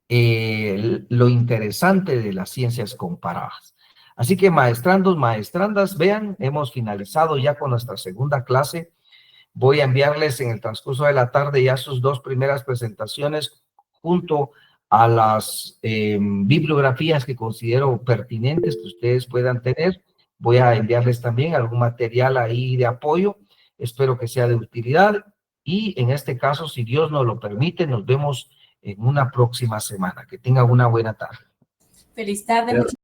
lo interesante de las ciencias comparadas. Así que maestrandos, maestrandas, vean, hemos finalizado ya con nuestra segunda clase. Voy a enviarles en el transcurso de la tarde ya sus 2 primeras presentaciones junto a las bibliografías que considero pertinentes que ustedes puedan tener. Voy a enviarles también algún material ahí de apoyo. Espero que sea de utilidad. Y en este caso, si Dios nos lo permite, nos vemos en una próxima semana. Que tengan una buena tarde. Feliz tarde.